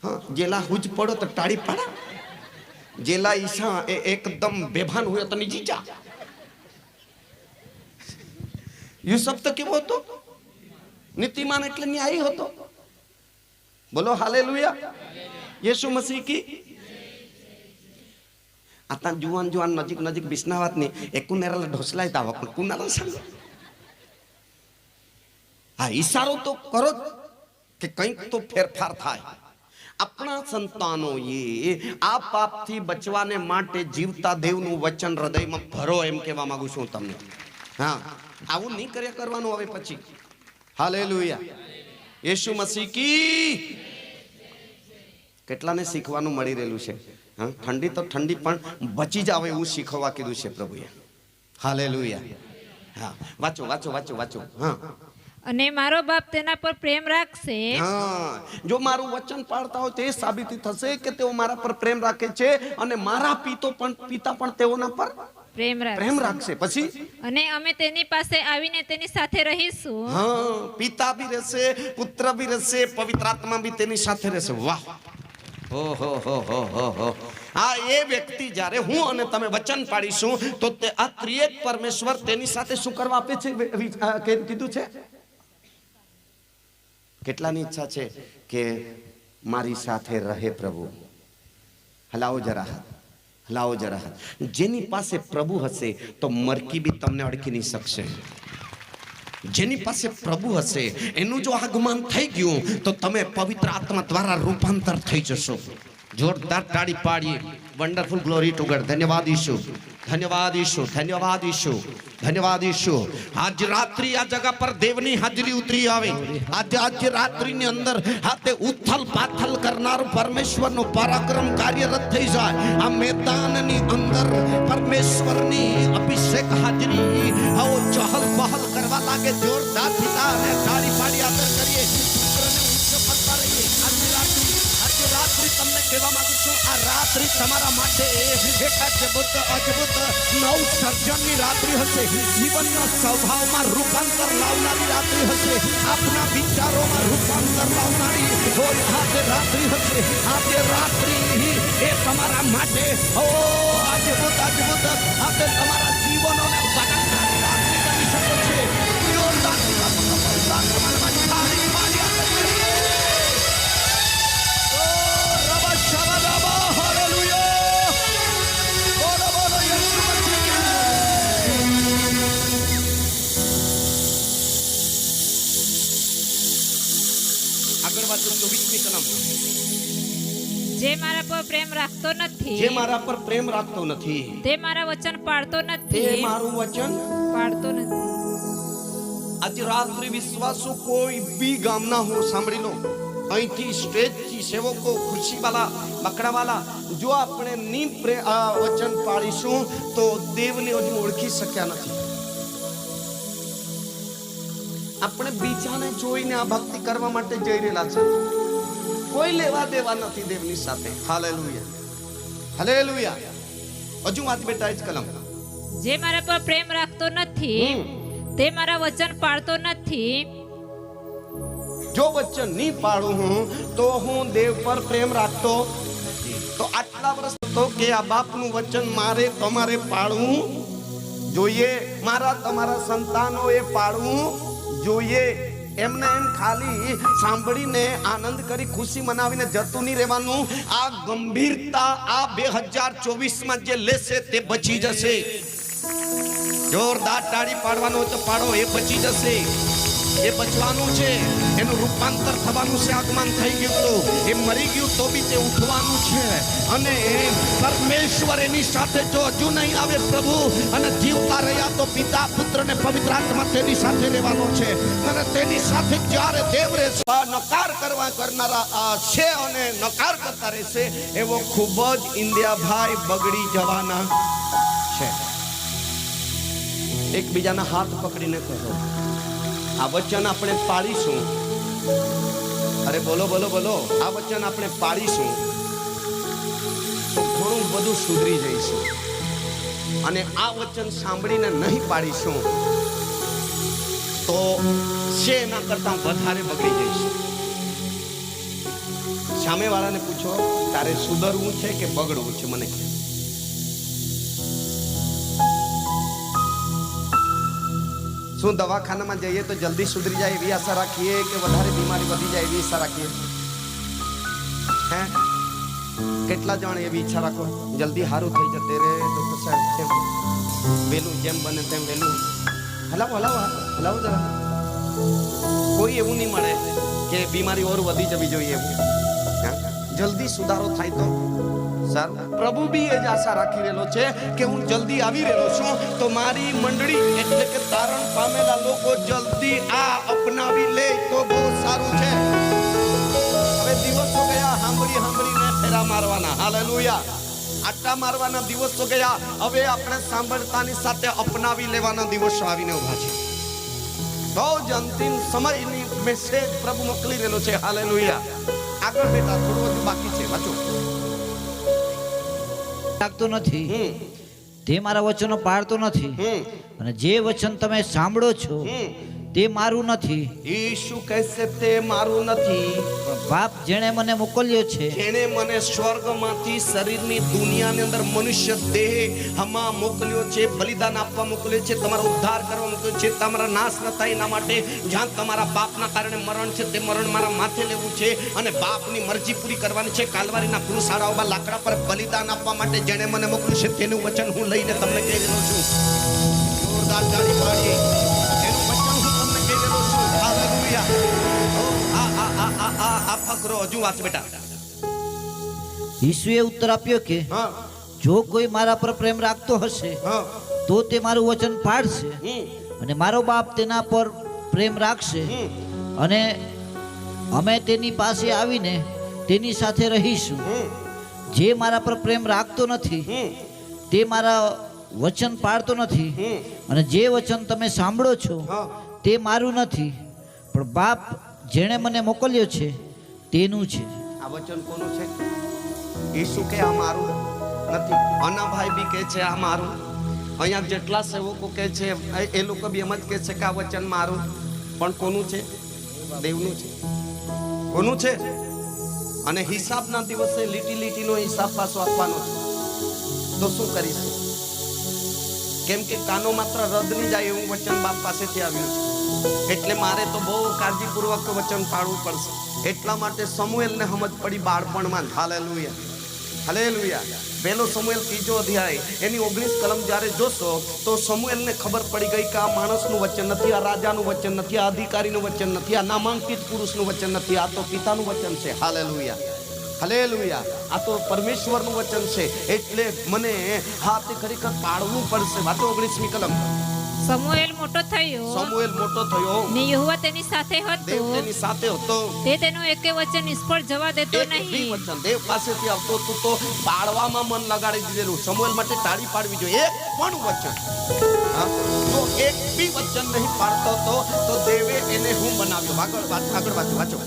हाँ, जेला हुज पड़ो तो टाड़ी पड़ा, जेला ईशा एकदम बेभान हुए तो नहीं जीजा. यूसुफ तो केवो હતો? નીતિમાન એટલે ન્યાયી હતો. બોલો હાલેલુયા, યેસુ મસીહ કી. आता जुआन नजीक बिस्नावात ने एकुनेराला ढोसलाय तावा पण कुणाला सांग. हाँ, इशारो तो करो कि કંઈક તો ફેરફાર થાય. આપણા સંતાનોએ આ પાપથી બચવાને માટે જીવતા દેવનું વચન હૃદયમાં ભરો, એમ કહેવા માંગુ છું તમને. હા, આવું નહીં કર્યા કરવાનું હવે પછી. હાલેલુયા, યેસુ મસીહ કી. કેટલાને શીખવાનું મળી રહેલું છે. હા, ઠંડી તો ઠંડી પણ બચી જાવ એવું શીખવા કીધું છે પ્રભુએ. હાલેલુયા. હા, વાંચો વાંચો વાંચો વાંચો. હા, અને મારો બાપ તેના પર પ્રેમ રાખશે. હા, જો મારું વચન પાળતા હોય તો એ સાબિતી થશે કે તેઓ મારા પર પ્રેમ રાખે છે, અને મારા પિતા પણ તેઓના પર પ્રેમ રાખશે. પછી અને અમે તેની પાસે આવીને તેની સાથે રહીશું. હા, પિતા भी રહેશે, પુત્ર भी રહેશે, પવિત્ર આત્મા भी તેની સાથે રહેશે. વાહ, હો. આ એ વ્યક્તિ જ્યારે હું અને તમે વચન પાડીશું તો તે આ ત્રિએક પરમેશ્વર તેની સાથે શું કરવા આપે છે કીધું છે. કેટલાની ઈચ્છા છે કે મારી સાથે રહે પ્રભુ? હલાવો જરા હાથ, હલાવો જરા હાથ. જેની પાસે પ્રભુ હશે તો મરકી બી તમને અડકી નહીં શકશે. જેની પાસે પ્રભુ હશે એનું જો આગમન થઈ ગયું તો તમે પવિત્ર આત્મા દ્વારા રૂપાંતર થઈ જશો. જોરદાર તાળી પાડીએ. Wonderful, glory two God. ધન્યવાદ ઈશુ, ધન્યવાદ ઈશુ, ધન્યવાદ ઈશુ, ધન્યવાદ ઈશુ. આજ રાત્રિ આ જગા પર દેવની હાજરી ઉતરી આવે. આજ રાત્રિની અંદર હાથે ઉથલ પાથલ કરનાર પરમેશ્વરનો પરાક્રમ કાર્યરત થઈ જાય. આ મેદાનની અંદર પરમેશ્વરની અભિષેક હાજરી આવો ચહલ પહલ કરવા લાગે. જોરદાર પિતાને તાળી પાડી આદર કરીએ. પુત્રને ઊંચો કરતા રહીએ. આજે રાત્રિ તમને કહેવા માંગુ છું, આ રાત્રિ તમારા માટે એક અદ્ભુત નવ સર્જનની રાત્રિ હશે. જીવનના સ્વભાવમાં રૂપાંતર લાવનારી રાત્રિ હશે. આપના વિચારોમાં રૂપાંતર લાવનારી આજે રાત્રિ હશે. આજે રાત્રિ એ તમારા માટે અદ્ભુત આજે તમારા જીવનોને બદલનારી રાત્રિ બની શકે છે. આગળ વાંચો 24 21મી કલમ. જે મારા પર પ્રેમ રાખતો નથી જે મારા પર પ્રેમ રાખતો નથી તે મારા વચન પાળતો તે નથી મારું વચન પાળતો નથી. આજે રાત્રિ વિશ્વાસો કોઈ બી ગામના હો, સાંભળી લો, અહીંથી સ્ટેજથી સેવકો, ખુરશીવાલા, બકડાવાલા, જો આપણે વચન પાળીશું તો દેવને હજુ ઓળખી શક્યા નથી. આપણે બીજાને જોઈને આ ભક્તિ કરવા માટે જઈ રહેલા છે. કોઈ લેવા દેવા નથી દેવની સાથે. Hallelujah, hallelujah. હજુ વાત બેટા જ કલમ. જે મારા પર પ્રેમ રાખતો નથી તે મારા વચન પાળતો નથી. જો વચન નહીં પાડું હું તો હું દેવ પર પ્રેમ રાખતો. તો આટલા વર્ષ તો કે આ બાપનું વચન મારે તમારે પાળવું જોઈએ, મારા તમારા સંતાનોએ પાળવું જોઈએ. એમને એમ ખાલી સાંભળીને આનંદ કરી ખુશી મનાવીને જતું નહીં રહેવાનું. આ ગંભીરતા આ 2024માં જે લેશે તે બચી જશે. જોરદાર તાળી પાડવાનો તો પાડો, એ બચી જશે. એ બચવાનું છે, એનું રૂપાંતર થવાનું છે. આગમન થઈ ગયું તો એ મરી ગયું તો બી તે ઉઠવાનું છે. અને પરમેશ્વર એની સાથે જો હજુ નહીં આવે પ્રભુ અને જીવતા રહ્યા તો પિતા, પુત્ર ને પવિત્ર આત્મા તેની સાથે રહેવાનો છે. અને તેની સાથે જ્યારે દેવ રહેશે, નકાર કરવા કરનારા છે અને નકાર કરતા રહેશે એવો ખૂબ જ ઇન્ડિયા ભાઈ બગડી જવાના છે. એકબીજાના હાથ પકડીને કહો, આ વચન આપણે પાળીશું. અરે બોલો બોલો બોલો. આ વચન આપણે પાળીશું તો ઘણું બધું સુધરી જઈશું. અને આ વચન સાંભળીને નહીં પાડીશું તો છે એના કરતા વધારે બગડી જઈશું. સામેવાળાને પૂછો, તારે સુધરવું છે કે બગડવું છે? મને કહે. શું દવાખાનામાં જઈએ તો જલ્દી સુધરી જાય એવી આશા રાખીએ કે વધારે બીમારી વધી જાય એવી ઈચ્છા રાખીએ? હે, કેટલા જણ એવી ઈચ્છા રાખો જલ્દી સારું થઈ જતે રે ડોક્ટર સાહેબ, કેમ વહેલું જેમ બને તેમ વહેલું હલાવો હલાવો હલાવો જરા. કોઈ એવું નહીં મળે કે બીમારી ઓર વધી જવી જોઈએ એવું. જલ્દી સુધારો થાય તો સર પ્રભુ બી એ જ આશા રાખી રહેલો છે કે હું જલ્દી આવી રહેલો છું તો મારી મંડળી એટલે કે તારણ પામેલા લોકો જલ્દી આ અપનાવી લે તો બહુ સારું છે. હવે દિવસો ગયા સાંભળીને ફેરા મારવાના. હાલેલુયા. આટા મારવાના દિવસો ગયા. હવે આપણે સાંભળતાની સાથે અપનાવી લેવાના દિવસો આવીને ઉભા છે. બહુ જ અંતિમ સમયની મેસેજ પ્રભુ મોકલી રહેલો છે. હાલેલુયા. આગળ બેટા થોડું બધું બાકી છે, વાંચો. રાખતો નથી તે મારા વચનો પાળતો નથી, અને જે વચન તમે સાંભળો છો તે મારું નથી. ઈસુ કહેશે તે મારું નથી, પણ બાપ જેણે મને મોકલ્યો છે જેણે મને સ્વર્ગમાંથી શરીરની દુનિયાની અંદર મનુષ્ય દેહ હમા મોકલ્યો છે, બલિદાન આપવા મોકલ્યો છે, તમારો ઉદ્ધાર કરવા મોકલ્યો છે, તમારા નાશ ન થાય એના માટે. જ્યાં તમારા પાપના કારણે મરણ છે તે મરણ મારા માથે લેવું છે અને બાપની મરજી પૂરી કરવાની છે. કાલવારીના ક્રુસાડાઓમાં લાકડા પર બલિદાન આપવા માટે જેણે મને મોકલ્યું છે તેનું વચન હું લઈને તમને કહી રહ્યો છું. જોરદાર તાળી પાડીએ. એનું વચન હું તમને કહી રહ્યો છું. હાલેલુયા. આ ફકરો હજુ વાંચ બેટા. ઈસુએ ઉત્તર આપ્યો કે હા જો કોઈ મારા પર પ્રેમ રાખતો હશે હા તો તે મારું વચન પાળશે, અને મારો બાપ તેના પર પ્રેમ રાખશે, અને અમે તેની પાસે આવીને તેની સાથે રહીશું. જે મારા પર પ્રેમ રાખતો નથી તે મારા વચન પાળતો નથી, અને જે વચન તમે સાંભળો છો તે મારું નથી, પણ બાપ જેણે મને મોકલ્યો છે તેનું છે. આ વચન કોનું છે? ઈસુ કે આ મારું નથી. અનાભાઈ બી કહે છે આ મારું. અહીંયા જેટલા સેવકો કહે છે એ લોકો બી એમ જ કહે છે કે આ વચન મારું. પણ કોનું છે? દેવનું છે. કોનું છે? અને હિસાબના દિવસે લીટી લીટીનો હિસાબ પાછો આપવાનો છે. તો શું કરીશું? કેમ કે કાનો માત્ર રદ નહીં જાય એવું વચન બાપ પાસેથી આવ્યું છે. એટલે મારે તો બહુ કાળજીપૂર્વક વચન પાળવું પડશે. એટલા માટે સમુએલને સમજ પડી બાળપણમાં. હાલેલુયા. હાલેલુયા. પહેલો સમુએલ 3જો અધ્યાય એની 19 કલમ જ્યારે જોશો તો સમુએલને ખબર પડી ગઈ કે આ માણસનું વચન નથી, આ રાજાનું વચન નથી, આ અધિકારીનું વચન નથી, આ નામાંકિત પુરુષનું વચન નથી, આ તો પિતાનું વચન છે. હાલેલુયા, હાલેલુયા. આ તો પરમેશ્વરનું વચન છે. એટલે મને હાથ ખરેખર પાડવું પડશે. વાતો 19મી કલમ. સમુએલ મોટો થયો સમુએલ મોટો થયો ને યહોવા તેની સાથે દેવ હતો, તેની સાથે હતો. તે તેનું એકે વચન નિષ્ફળ જવા દેતો એક બી નહીં. વચન દેવ પાસેથી આવતો તું તો પાડવામાં મન લગાડી દીધેલું. સમુએલ માટે તાળી પાડવી જોઈએ. એક પણ વચન, હા, જો એક બી વચન નહીં પાડતો તો દેવે એને હું બનાવ્યો. આગળ વાંચો.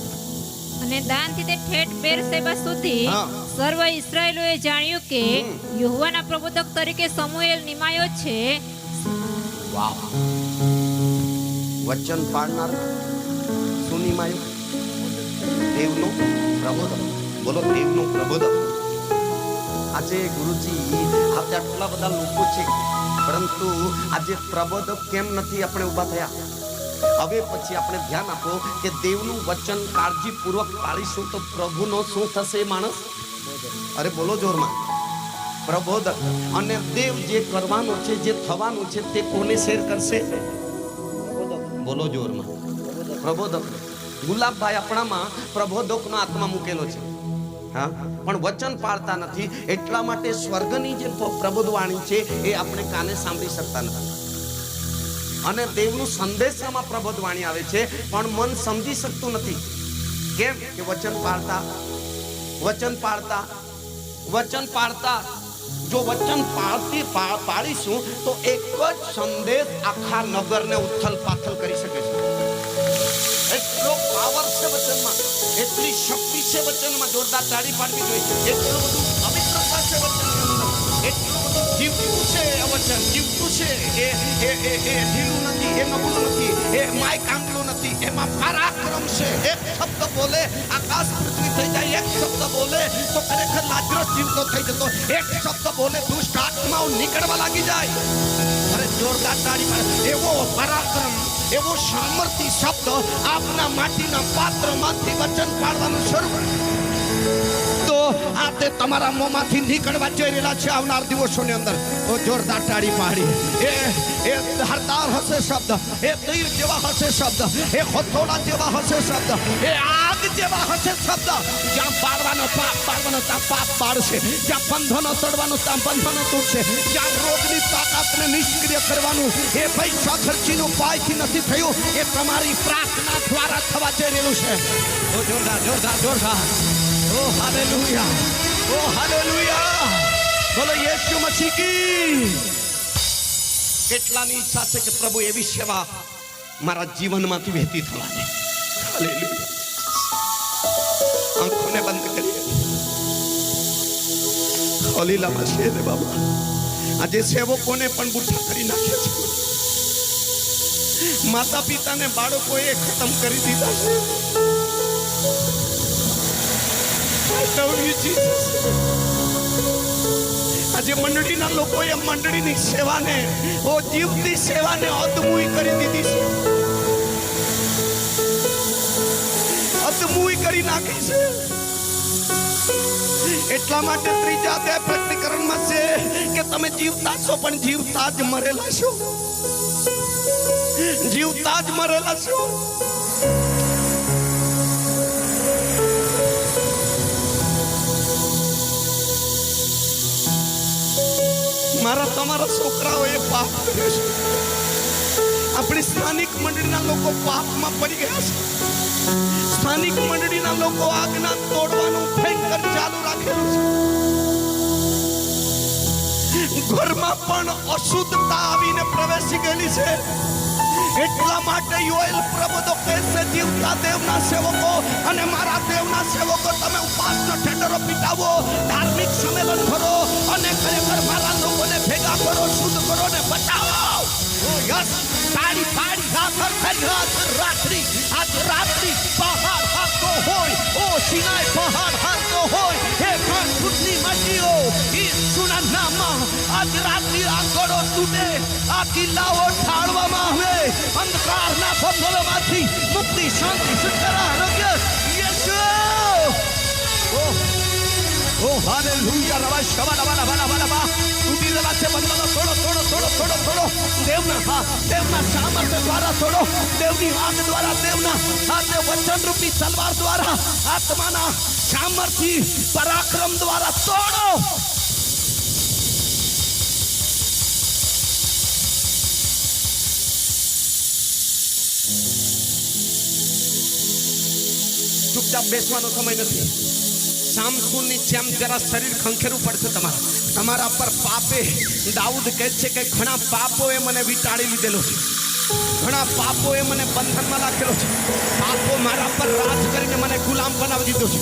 અને દાનથી તે ઠેઠ બેરશેબા સુધી હા. સર્વ ઇસ્રાયેલોએ જાણ્યું કે યહોવાના પ્રબોધક તરીકે સમુએલ નિમાયો છે. વાહ. વચન પાડનાર સુનિમાયો દેવનો પ્રબોધક. બોલો, દેવનો પ્રબોધક. આજે ગુરુજી આપણે આટલા બધા લોકો છે, પરંતુ આજે પ્રબોધક કેમ નથી આપણે ઊભા થયા? હવે પછી આપણે ધ્યાન આપો કે દેવનું વચન કાળજીપૂર્વક પાળીશું તો પ્રભુનો શું થશે માણસ? અરે બોલો જોરમાં. પ્રબોધક. અને દેવ જે કરવાનું છે, જે થવાનું છે, તે કોને શેર કરશે? બોલો જોરમાં. પ્રબોધક. ગુલાબભાઈ આપણામાં પ્રબોધકનો આત્મા મૂકેલો છે, હા, પણ વચન પાળતા નથી. એટલા માટે સ્વર્ગની જે પ્રબોધવાણી છે એ આપણે કાને સાંભળી શકતા નથી. અને દેવનું સંદેશામાં પ્રબોધવાણી આવે છે પણ મન સમજી શકતું નથી. કેમ કે વચન પાળતા જો વચન પાળીશું તો એક જ સંદેશ આખા નગરને ઉથલ પાથલ કરી શકે છે. એટલો પાવર છે વચનમાં, એટલી શક્તિ છે વચનમાં. જોરદાર તાળી પાડવી જોઈએ. એટલું બધું પવિત્રતા છે વચનની અંદર, એટલું બધું જીવતું છે. વચન જીવતું છે. એ ઢીલું નથી, એ નબળું નથી, એ માય કાંગલું નથી. એમાં પરાક્રમ છે. એક શબ્દ બોલે આકાશ પૃથ્વી થઈ જાય. એક શબ્દ બોલે તો ખરેખર લાજરસ જીવતો થઈ જતો. એક શબ્દ બોલે દુષ્ટ આત્માઓ નીકળવા લાગી જાય. અરે જોરદાર તાળી પાડો. એવો પરાક્રમ, એવો સામર્થ્ય શબ્દ આપના માટીના પાત્રમાંથી વચન પાડવાનું શરૂ કરે તો આ તે તમારા મોંમાંથી નીકળવા જઈ રહેલા છે આવનાર દિવસોની અંદર. તો જોરદાર તાળી પાડી. એ ધારદાર હશે શબ્દ, એ તીર જેવા હશે શબ્દ, એ હથોડા જેવા હશે શબ્દ, એ આગ જેવા હશે શબ્દ. જ્યાં પાડવાનો ત્યાં પાપ પાડશે, જ્યાં બંધનો તોડવાનો ત્યાં બંધનો તોડશે, જ્યાં રોગની તાકાતને નિષ્ક્રિય કરવાનું એ પૈસા ખર્ચીનું પાયથી નથી થયું, એ તમારી પ્રાર્થના દ્વારા થવા જઈ રહેલું છે. ઓ જોરદાર. ઓ હાલેલુયા, ઓ હાલેલુયા. બોલો યેશુ મસીહ કી. કેટલાની ઈચ્છા છે કે પ્રભુ એવી સેવા મારા જીવનમાંથી વહેતી થવા દે. હાલેલુયા. આંખોને બંધ કરીએ. ખલીલામાં છે રે બાબા. આજે સેવકોને પણ બુઠ્ઠા કરી નાખ્યા છે. માતા પિતાને બાળકોએ ખતમ કરી દીધા છે. આજે મંડળીના લોકોએ મંડળીની સેવાને, જીવતી સેવાને અધમૂઈ કરી દીધી છે, અધમૂઈ કરી નાખી છે. એટલા માટે ત્રીજા અધ્યાય પ્રકટીકરણમાં છે કે તમે જીવતા છો પણ જીવતા જ મરેલા છો. જીવતા જ મરેલા છો. મારા તમારા છોકરાઓએ પાપ કર્યો છે. આપણી સ્થાનિક મંડળીના લોકો પાપમાં પડી ગયા છે. સ્થાનિક મંડળીના લોકો આજ્ઞા તોડવાનું ભયંકર ચાલુ રાખેલું છે. ઘરમાં પણ અશુદ્ધતા આવીને પ્રવેશી ગયેલી છે. એટલા માટે યોએલ પ્રબોધક કહે છે, જીવતા દેવના સેવકો અને મારા દેવના સેવકો, તમે ઉપવાસનો ઠેડરો પીટાવો, ધાર્મિક સંમેલન કરો અને ખરેખર મારા લોકોને ભેગા કરો, શુદ્ધ કરો ને બચાવો. ઓ યસ, તાળી પાડી રાત્રિ આજ રાત્રિ પહાડ હાથતો હોય, ઓ સિનાઈ પહાડ હાથતો હોય, હે ઘૂંટની માટીઓ ઈસુના નામમાં આજ રાત્રિ આ ગળો તૂટે, આ કિલ્લાઓ ઢાળવામાં આવે. અંધકારના બંધનોમાંથી મુક્તિ, શાંતિ, સુખરા, આરોગ્ય. યેસુ. ઓ ઓ હાલેલુયા રવા શબા રવા રવા રવા રવા તૂટી રહેલા છે બંધનો તોડો તોડો તોડો તોડો તોડો દેવના સામર્થ્ય દ્વારા તોડો દેવની વાક દ્વારા દેવના આ વચન રૂપી તલવાર દ્વારા આત્માના સામર્થ્ય પરાક્રમ દ્વારા તોડો. ચૂપચાપ બેસવાનો સમય નથી. સામસૂનની જેમ જરા શરીર ખંખેરવું પડશે તમારા પર. પાપે દાઉદ કહે છે કે ઘણા પાપોએ મને વીંટાળી લીધેલો છે, ઘણા પાપોએ મને બંધનમાં રાખેલો છે, પાપો મારા પર રાજ કરીને મને ગુલામ બનાવી દીધો છે,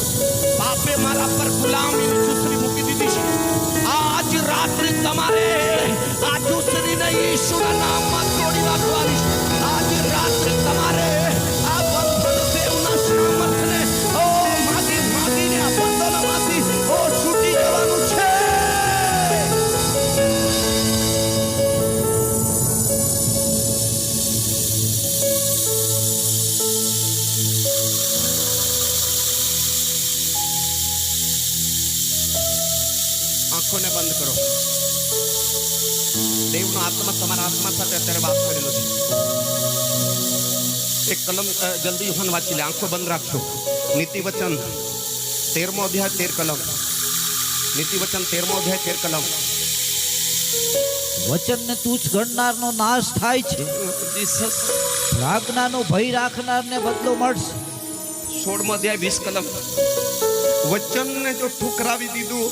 પાપે મારા પર ગુલામીની ચૂસરી મૂકી દીધી છે. આજ રાત્રે તમારે આ ચૂસરીને ઈશ્વરના નામમાં તોડી નાખવાની છે. આજ રાત્રે તમારે આ બંધન દેવના સામર્થ્યને માગીને આ બંધનમાંથી છૂટી જવાનું છે. આંખોને બંધ કરો. દેવનો આત્મા તમારા આત્મા સાથે અત્યારે વાત કરેલો છે. એક કલમ જલ્દી યુહાન વાંચી લે. આંખો બંધ રાખજો. નીતિ વચન 13મો અધ્યાય 13 કલમ. નીતિ વચન 13મો અધ્યાય 13 કલમ. વચનને તુચ્છ ગણનારનો નાશ થાય છે, જીસસ. આજ્ઞાનો ભય રાખનારને બદલો મળશે. 16મો અધ્યાય 20 કલમ. વચનને જો ઠુકરાવી દીધું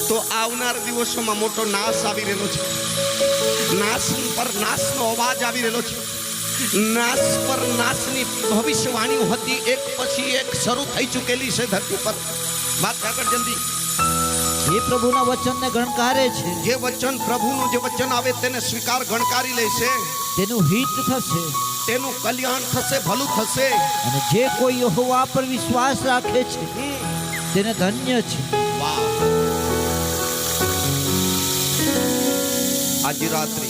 તો આવનાર દિવસોમાં મોટો નાશ આવી રહેલો છે. નાશ પર નાશનો અવાજ આવી રહેલો છે. નાશ પર નાશની ભવિષ્યવાણીઓ હતી, એક પછી એક શરૂ થઈ ચૂકેલી છે ધરતી પર. વાત આગળ જલ્દી. જે પ્રભુના વચનને ગણકારે છે, જે વચન પ્રભુનું જે વચન આવે તેને સ્વીકાર ગણકારી લેશે, તેનું હિત થશે, તેનું કલ્યાણ થશે, ભલું થશે. અને જે કોઈ યહોવા પર વિશ્વાસ રાખે છે તેને ધન્ય છે. વાહ. આજે રાત્રિ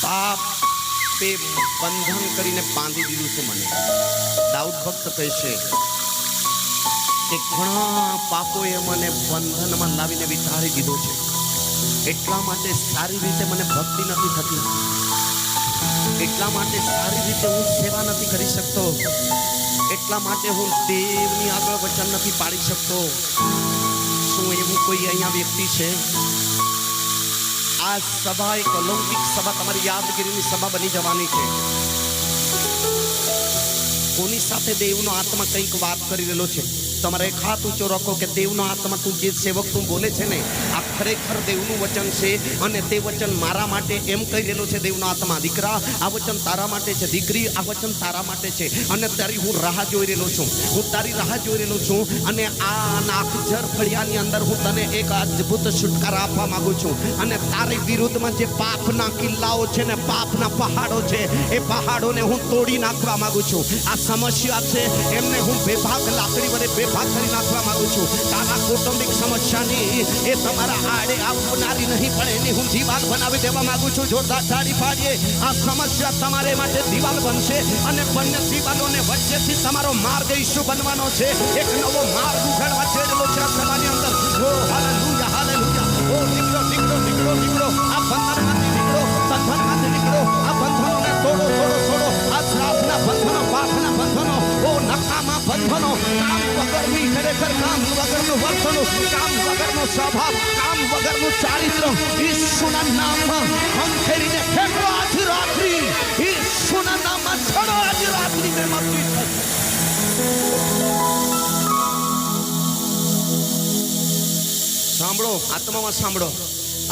પાપ તે બંધન કરીને બાંધી દીધું છે મને. દાઉદ ભક્ત કહેશે કે ઘણા પાપોએ મને બંધનમાં લાવીને વિચારી દીધો છે, એટલા માટે સારી રીતે મને ભક્તિ નથી થતી, એટલા માટે સારી રીતે હું સેવા નથી કરી શકતો, એટલા માટે હું દેવની આગળ વચન નથી પાડી શકતો. શું એવું કોઈ અહીંયા વ્યક્તિ છે? આ સભા એક અલૌકિક સભા, તમારી યાદગીરીની સભા બની જવાની છે. કોની સાથે દેવનો આત્મા કંઈક વાત કરી રહેલો છે? તમારે એક હાથ ઊંચો રાખો કે દેવનો આત્મા તું જે સેવક તું બોલે છે ને, આ ખરેખર દેવનું વચન છે. અને તે વચન મારા માટે એમ કહી રહેલો છે દેવનો આત્મા, દીકરા આ વચન તારા માટે છે, દીકરી આ વચન તારા માટે છે, અને તારી હું રાહ જોઈ રહેલો છું, હું તારી રાહ જોઈ રહેલો છું. અને આ નાખજર ફળિયાની અંદર હું તને એક અદ્ભુત છુટકારા આપવા માંગુ છું. અને તારી વિરુદ્ધમાં જે પાપના કિલ્લાઓ છે ને, પાપના પહાડો છે, એ પહાડોને હું તોડી નાખવા માંગુ છું. આ સમસ્યા છે એમને હું બેભાગ લાકડી વડે બેભાગ કરી નાખવા માંગુ છું. તારા કૌટુંબિક સમસ્યાની એ તમારા આડે આવનારી નહીં પણ એની હું દિવાલ બનાવી દેવા માંગુ છું. જોરદાર તાળી પાડીએ. આ સમસ્યા તમારે માટે દિવાલ બનશે, અને બંને દિવાલોને વચ્ચેથી તમારો માર્ગ ઈસુ બનવાનો છે. એક નવો માર્ગ ઉઘાડવા જઈ રહેલો છે આ સભાની અંદર. ઓ હાલેલુયા, હાલેલુયા. ઓ નીકળો નીકળો નીકળો નીકળો, આ બંધનમાંથી નીકળો, બંધનમાંથી નીકળો. આ બંધનોને તોડો તોડો તોડો. આ શ્રાપના બંધનો, પાપના બંધનો, ઓ નકામા બંધનો, કામ વગરની ખરેખર કામ વગરનું વર્તન, કામ વગરનો સ્વભાવ, કામ વગરનું ચારિત્ર, ઈસુના નામમાં ખંખેરીને ફેંકો આજ રાત્રિ. ઈસુના નામમાં છોડો આજ રાત્રિ. મેં મપી સાંભળો, આત્મામાં સાંભળો.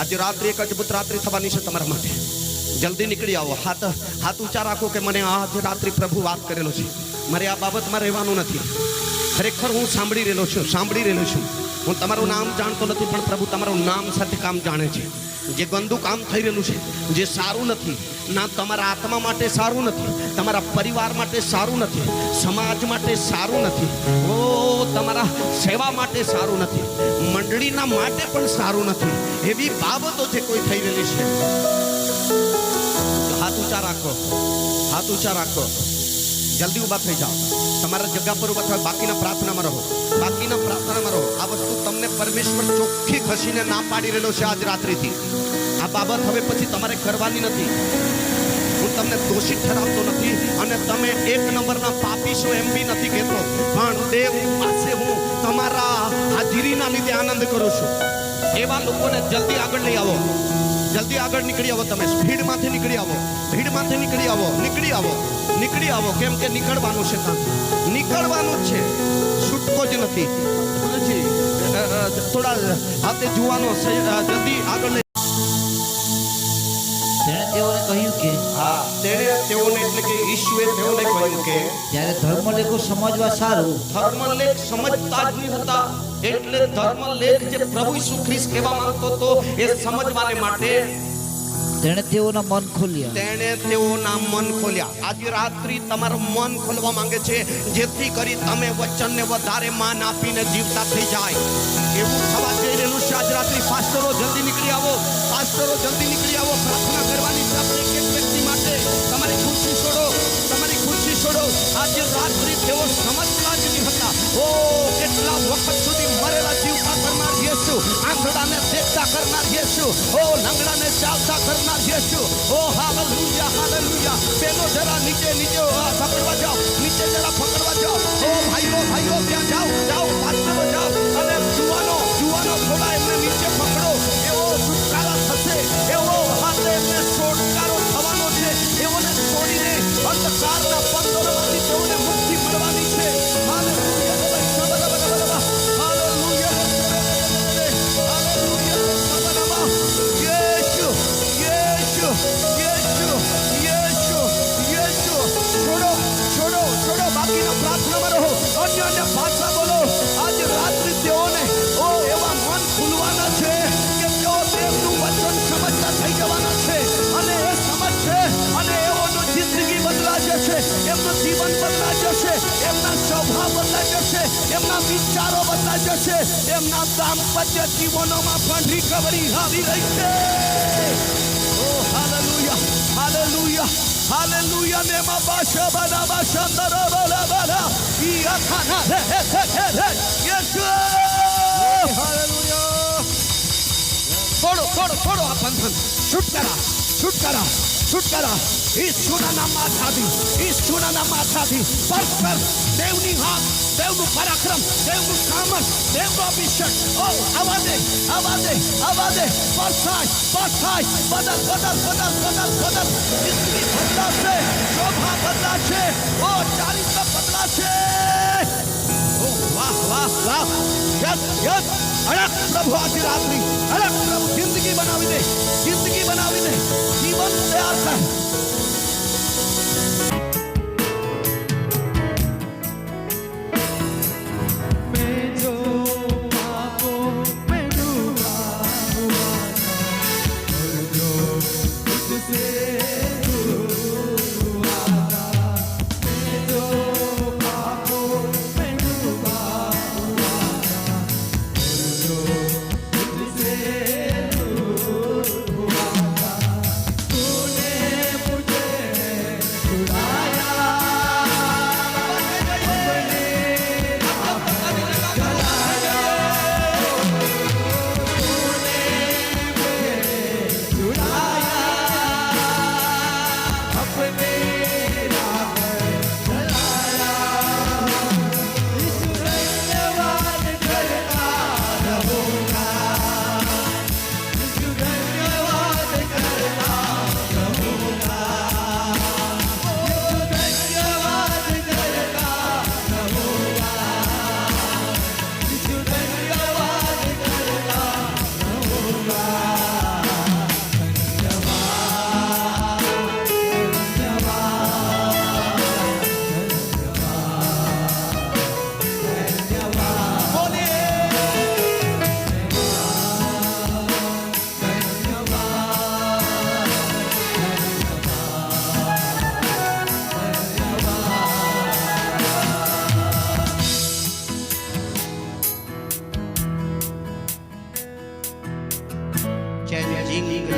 આજે રાત્રિ એક અદ્ભુત રાત્રિ થવાની છે તમારા માટે. જલ્દી નીકળી આવો. હાથ ઊંચા રાખો કે મને આજે રાત્રિ પ્રભુ વાત કરેલો છે, મારે આ બાબતમાં રહેવાનું નથી. ખરેખર હું સાંભળી રહેલો છું. હું તમારું નામ જાણતો નથી, પણ પ્રભુ તમારું નામ સાથે કામ જાણે છે. જે ગંદુ કામ થઈ રહેલું છે, જે સારું નથી, ના તમારા આત્મા માટે સારું નથી, તમારા પરિવાર માટે સારું નથી, સમાજ માટે સારું નથી, ઓ તમારા સેવા માટે સારું નથી, મંડળીના માટે પણ સારું નથી. એવી બાબતો જે કોઈ થઈ રહેલી છે, હાથ ઊંચા ઊંચા રાખો, હાથ ઊંચા રાખો, જલ્દી ઊભા થઈ જાઓ. તમારા જગ્યા પર ઊભા થાઓ, બાકીના પ્રાર્થનામાં રહો, બાકીના પ્રાર્થનામાં રહો. આ વસ્તુ તમને પરમેશ્વર ચોખ્ખી ખસીને ના પાડી રહેલો છે આજ રાત્રિથી. આ બાબત હવે પછી તમારે કરવાની નથી. હું તમને દોષિત ઠરાવતો નથી અને તમે એક નંબરના પાપી છો એમ બી નથી કહેતો, પણ દેવ પાસે હું તમારા હાજરીના લીધે આનંદ કરું છું. એવા લોકોને જલ્દી આગળ લઈ આવો, જલ્દી આગળ નીકળી આવો. તમે સ્પીડમાંથી નીકળી આવો, ભીડમાંથી નીકળી આવો, નીકળી આવો, નીકળી આવો. કેમ કે નીકળવાનું છે, નીકળવાનું છે, છૂટકો જ નથી. થોડા હાથે જુવાનો જલ્દી આગળ લઈ. તેણે તેઓને કહ્યું કે હા, તેણે તેઓને એટલે કે ઈશ્વરે તેઓને કહ્યું કે જ્યારે ધર્મલેખો સમજવા સારું ધર્મલેખ સમજતા જ નહીં હતા. એટલે ધર્મલેખ જે પ્રભુ ઈસુ ખ્રિસ્ત કહેવા માંગતો હતો એ સમજવાને માટે તેણે તેઓના મન ખોલ્યા. તેણે તેઓના મન ખોલ્યા. આજે રાત્રિ તમારું મન ખોલવા માંગે છે, જેથી કરી તમે વચનને વધારે માન આપીને જીવતા થઈ જાય. એવું થવા જઈ રહેલું છે આજ રાત્રિ. પાસ્ટરો જલ્દી નીકળી આવો, પાસ્ટરો જલ્દી નીકળી આવો. પ્રાર્થના કરવાની છે આપણે એક વ્યક્તિ માટે. તમારી ખુરશી છોડો, તમારી ખુરશી છોડો. આજે રાત્રિ તેઓ સમજતા જ નહીં હતા. ઓ કેટલા વખત સુધી મરેલા જીવતા કરનાર યેસુ, આંધળાને દેખતા કરનાર યેસુ, ઓ લંગડાને ચાલતા કરનાર યેસુ. ઓ હાલેલુયા, હાલેલુયા. બેનો જરા નીચે નીચે પકડવા જાઓ, નીચે જરા પકડવા જાઓ. ઓ ભાઈઓ ભાઈઓ ત્યાં જાઓ, જાઓ પાછળ જાઓ. અને જુવાનો જુવાનો થોડા એમને નીચે પકડો. એવો છુટકારા થશે, એવો હાથે એમને છુટકારો થવાનો છે. એઓને છોડીને અંધકારના બંધનોમાંથી તેઓને મુક્તિ મળવાની છે. હાલેલુયા, હાલેલુયા, હાલેલુયા. યેશુ, યેશુ, યેશુ, યેશુ, યેશુ. છોડો, છોડો, છોડો. બાકીના પ્રાર્થનામાં રહો, અન્ય અન્ય ભાષા બોલો. આજ રાત્રિ તેઓને ઓ એવા મન ખુલવાના છે કે તેઓ દેવનું વચન સમજતા થઈ જવાના છે. અને એ સમજશે અને એઓનું જિંદગી બદલા જશે, એમનું જીવન બદલા જશે, એમના સ્વભાવ બદલા જશે, એમના વિચારો બદલા જશે, એમના દાંપત્ય જીવનોમાં પણ રિકવરી આવી રહી છે. ઓ હાલેલુયા, હાલેલુયા, હાલેલુયા. નેમા બાશા બના બાશા દરા બલા બલા ઈ આખાના રે રે યેસુ. હાલેલુયા. છોડો, છોડો, છોડો આ બંધન. છુટકારા, છુટકારા, છુટકારા. ઈસુના નામમાંથી, ઈસુના નામમાંથી પરસ્પર દેવની હાથ, દેવનું પરાક્રમ, દેવનું સામર્થ, દેવનો અભિષેક. ઓ આવાજે, આવાજે, આવાજે. પરસાય, પરસાય. બદલ, બદલ, બદલ, બદલ, બદલ. જિંદગી બદલાશે, શોભા બદલાશે, ઓ ચારિત્ર બદલાશે. ઓ વાહ, વાહ, વાહ. Yes, yes. અડક પ્રભુ આજે રાત્રિ, અડક પ્રભુ જિંદગી બનાવી દે, જિંદગી બનાવી દે, જીવન તૈયાર કર.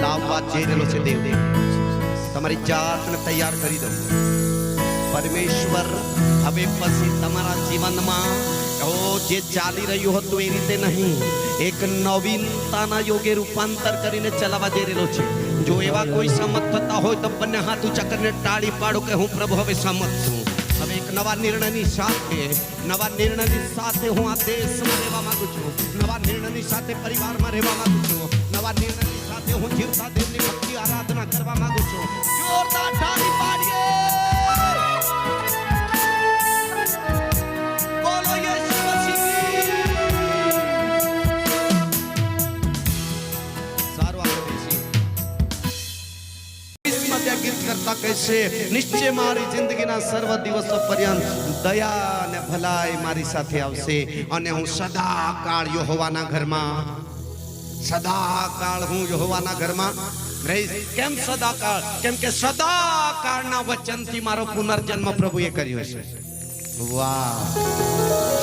લાવવા જઈ રહેલો છે દેવ. તમારી જાતને તૈયાર કરી દો. પરમેશ્વર હવે પછી તમારા જીવનમાં જે ચાલી રહ્યું હતું એ રીતે નહીં, એક નવીનતાના યોગે રૂપાંતર કરીને ચલાવવા જઈ રહેલો છે. જો એવા કોઈ સંમત થતા હોય તો બંને હાથ ઊંચા કરીને તાળી પાડો કે હું પ્રભુ હવે સંમત છું. હવે એક નવા નિર્ણયની સાથે હું આ દેશમાં રહેવા માંગુ છું. નવા નિર્ણયની સાથે પરિવારમાં રહેવા માંગુ છું. નવા નિર્ણયની સાથે હું જીવતા દેવની ભક્તિ આરાધના કરવા માંગુ છું. જોરદાર તાળી પાડીએ. બોલો યેસુ મસીહ કી. સારું આપણે બેસીએ. ત્યાં ગીત કરતા કહેશે, નિશ્ચય મારી જિંદગીના સર્વ દિવસો પર્યંત દયા અને ભલાઈ મારી સાથે આવશે અને હું સદાકાળ યહોવાના ઘરમાં, સદાકાળ હું યહોવાના ઘરમાં રહીશ. કેમ સદાકાળ? કેમ કે સદાકાળના વચનથી મારો પુનર્જન્મ પ્રભુએ કર્યો છે. વાહ,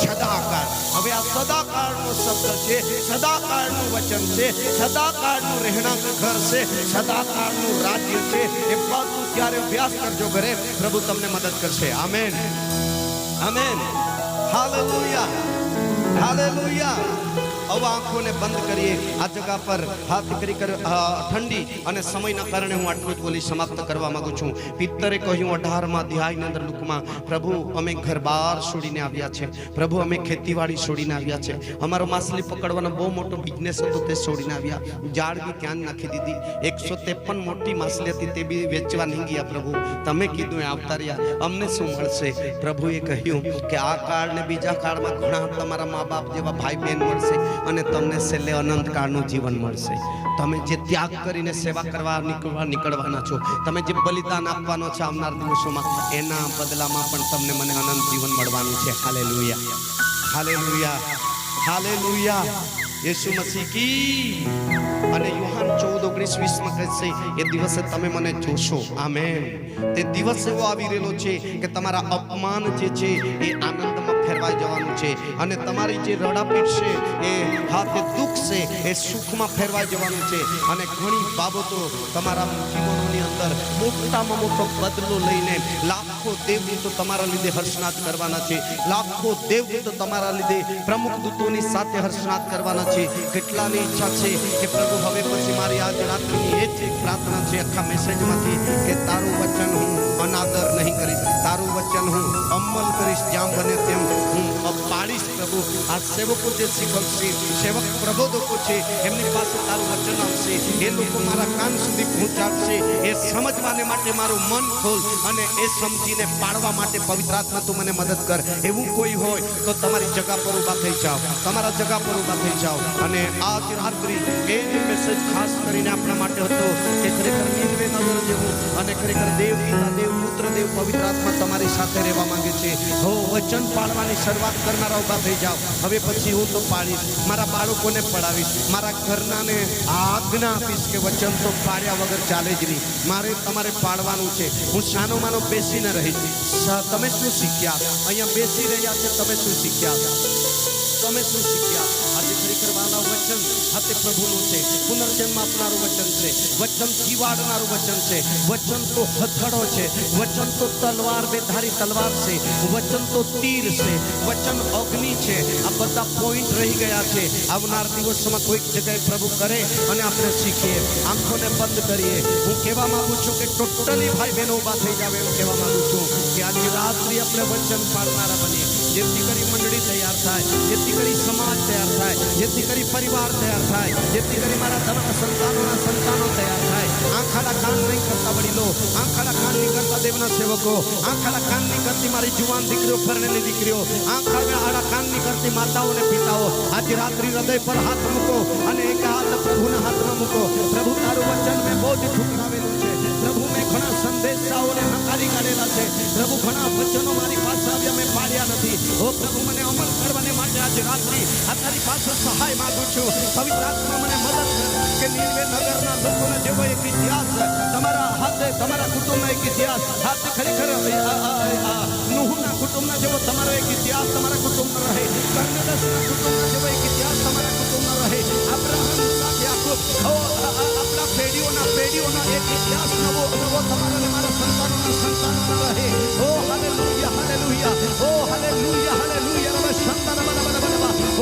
સદાકાળ. હવે આ સદાકાળનો શબ્દ છે, સદાકાળનું વચન છે, સદાકાળનું રહેણાંક ઘર છે, સદાકાળનું રાજ્ય છે. એ બધું ત્યારે અભ્યાસ કરજો ઘરે, પ્રભુ તમને મદદ કરશે. Amen, amen, hallelujah, hallelujah. હવે આંખોને બંધ કરીએ. આ જગા પર હાથ કરી ઠંડી અને સમયના કારણે હું આટલું જ બોલી સમાપ્ત કરવા માંગુ છું. પિત્તરે કહ્યું 18મા અધ્યાયની અંદર લુકમાં, પ્રભુ અમે ઘર-બાર છોડીને આવ્યા છે, પ્રભુ અમે ખેતીવાડી છોડીને આવ્યા છે, અમારો માછલી પકડવાનો બહુ મોટો બિઝનેસ હતો તે છોડીને આવ્યા, જાળ બી ત્યાં નાખી દીધી, 153 મોટી માછલી હતી તે બી વેચવા નહીં ગયા. પ્રભુ તમે કીધું એ આવતા રહ્યા, અમને શું મળશે? પ્રભુએ કહ્યું કે આ કાળ ને બીજા કાળમાં ઘણા તમારા મા બાપ જેવા ભાઈ બહેન મળશે અને તમને છેલ્લે અનંત કાળનું જીવન મળશે. તમે જે ત્યાગ કરીને સેવા કરવા નીકળવાના છો, તમે જે બલિદાન આપવાનો છે આવનાર દિવસોમાં, એના બદલામાં પણ તમને મને અનંત જીવન મળવાનું છે. હાલેલુયા, હાલેલુયા, હાલેલુયા. યેસુ મસીહ કી. અને યોહાન 14:19-20 કહેશે, એ દિવસે તમે મને જોશો. આમેન. તે દિવસ એવો આવી રહેલો છે કે તમારા અપમાન જે છે એ આનંદમાં ફેરવાઈ જવાનું છે અને તમારી જે રડાપીટ છે એ હાથે દુઃખ છે એ સુખમાં ફેરવાઈ જવાનું છે અને ઘણી બાબતો તમારા જીવનોની અંદર મોટામાં મોટો બદલો લઈને લાખો દેવદૂતો તમારા લીધે હર્ષનાદ કરવાના છે. લાખો દેવદૂતો તમારા લીધે પ્રમુખ દૂતોની સાથે હર્ષનાદ કરવાના છે. કેટલાની ઈચ્છા છે કે પ્રભુ હવે પછી મારી આજ રાત્રિની એ જ એક પ્રાર્થના છે આખા મેસેજમાંથી કે તારું વચન હું અનાદર નહીં કરીશ, તારું વચન હું અમલ કરીશ, જ્યાં બને તેમ હું પાડીશ. પ્રભુ આ સેવકો જે શીખવશે, સેવક પ્રબોધકો છે, એમની પાસે તારું વચન આવશે, એ લોકો મારા કાન સુધી પહોંચાડશે. એ સમજવાને માટે મારું મન ખોલ અને એ સમજીને પાડવા માટે પવિત્ર આત્મા તું મને મદદ કર. એવું કોઈ હોય તો તમારી જગા પર ઊભા થઈ જાઓ, તમારા જગા પર ઊભા થઈ જાઓ. અને આજ રાત્રિ એ જ મેસેજ ખાસ કરીને આપણા માટે હતો કે ખરેખર નીનવે નગર જેવું અને ખરેખર દેવ પિતા, દેવ પુત્ર, દેવ પવિત્ર આત્મા તમારી સાથે રહેવા માંગે છે. હો વચન પાડવાની શરૂઆત કરનારા ઊભા થઈ જાઓ. હવે પછી હું તો પાડીશ, મારા બાળકોને પડાવીશ, મારા ઘરનાને આજ્ઞા આપીશ કે વચન તો પાડ્યા વગર ચાલે જ નહીં, મારે તમારે પાડવાનું છે. હું શાનો માનો બેસીને રહીશ. તમે શું શીખ્યા? અહીંયા બેસી રહ્યા છે, તમે શું શીખ્યા? તમે શું શીખ્યા? આજે ખરેખર વાલા વચન હાથે પ્રભુનું છે, પુનર્જન્મ આપનારું વચન છે, વચન જીવાડનારું વચન છે, વચન તો હથડો છે, વચન તો તલવાર, બેધારી તલવાર છે, વચન તો તીર છે, વચન અગ્નિ છે. આ બધા પોઈન્ટ રહી ગયા છે. આવનાર દિવસોમાં કોઈક જગ્યાએ પ્રભુ કરે અને આપણે શીખીએ. આંખોને બંધ કરીએ. હું કહેવા માંગુ છું કે ટોટલી ભાઈ બહેનો ઊભા થઈ જાવ એમ કહેવા માંગુ છું કે આજે રાત્રિ આપણે વચન પાડનારા બનીએ. જેથી કરી મંડળી તૈયાર થાય, જેથી કરી સમાજ તૈયાર થાય, જેથી કરી પરિવાર તૈયાર થાય, જેથી કરી મારા તમારા સંતાનોના સંતાનો તૈયાર થાય. આંખાડા કાન નહીં કરતા વડીલો, આંખાડા કાન નહીં કરતા દેવના સેવકો, આંખાડા કાન નહીં કરતી મારી જુવાન દીકરીઓ, પરણેલી દીકરીઓ, આંખાડા કાન નહીં કરતી માતાઓ અને પિતાઓ, આજે રાત્રિ હૃદય પર હાથ મૂકો અને એક હાથ પ્રભુના હાથમાં મૂકો. પ્રભુ તારું વચન મેં બહુ જ ઠુકરાવેલું છે. પ્રભુ મેં ઘણા સંદેશાઓને નકારી કાઢેલા છે. પ્રભુ ઘણા વચનો મારી પાસે આવ્યા મેં પાડ્યા નથી. ઓ પ્રભુ મને અમલ કરવાને માટે આજે રાત્રિ આ તારી પાસે સહાય માંગુ છું. પવિત્ર આત્મા મને મદદ કર કે નીનવે નગરના લોકોને જેવો એક ઇતિહાસ તમારા હાથે, તમારા કુટુંબનો એક ઇતિહાસ હાથે ખરેખર નુહના કુટુંબના જેવો તમારો એક ઇતિહાસ તમારા કુટુંબનો રહે, કર્ણેદસના કુટુંબના જેવો એક ઇતિહાસ તમારા કુટુંબનો રહે, અબ્રાહમ સાથે આખો આપણા પેઢીઓના એક ઇતિહાસ નવો તમારા અને મારા સંતાનોના રહે. ઓ હાલેલુયા, હાલેલુયા, ઓ હાલેલુયા, હાલેલુયા. હવે સંતાન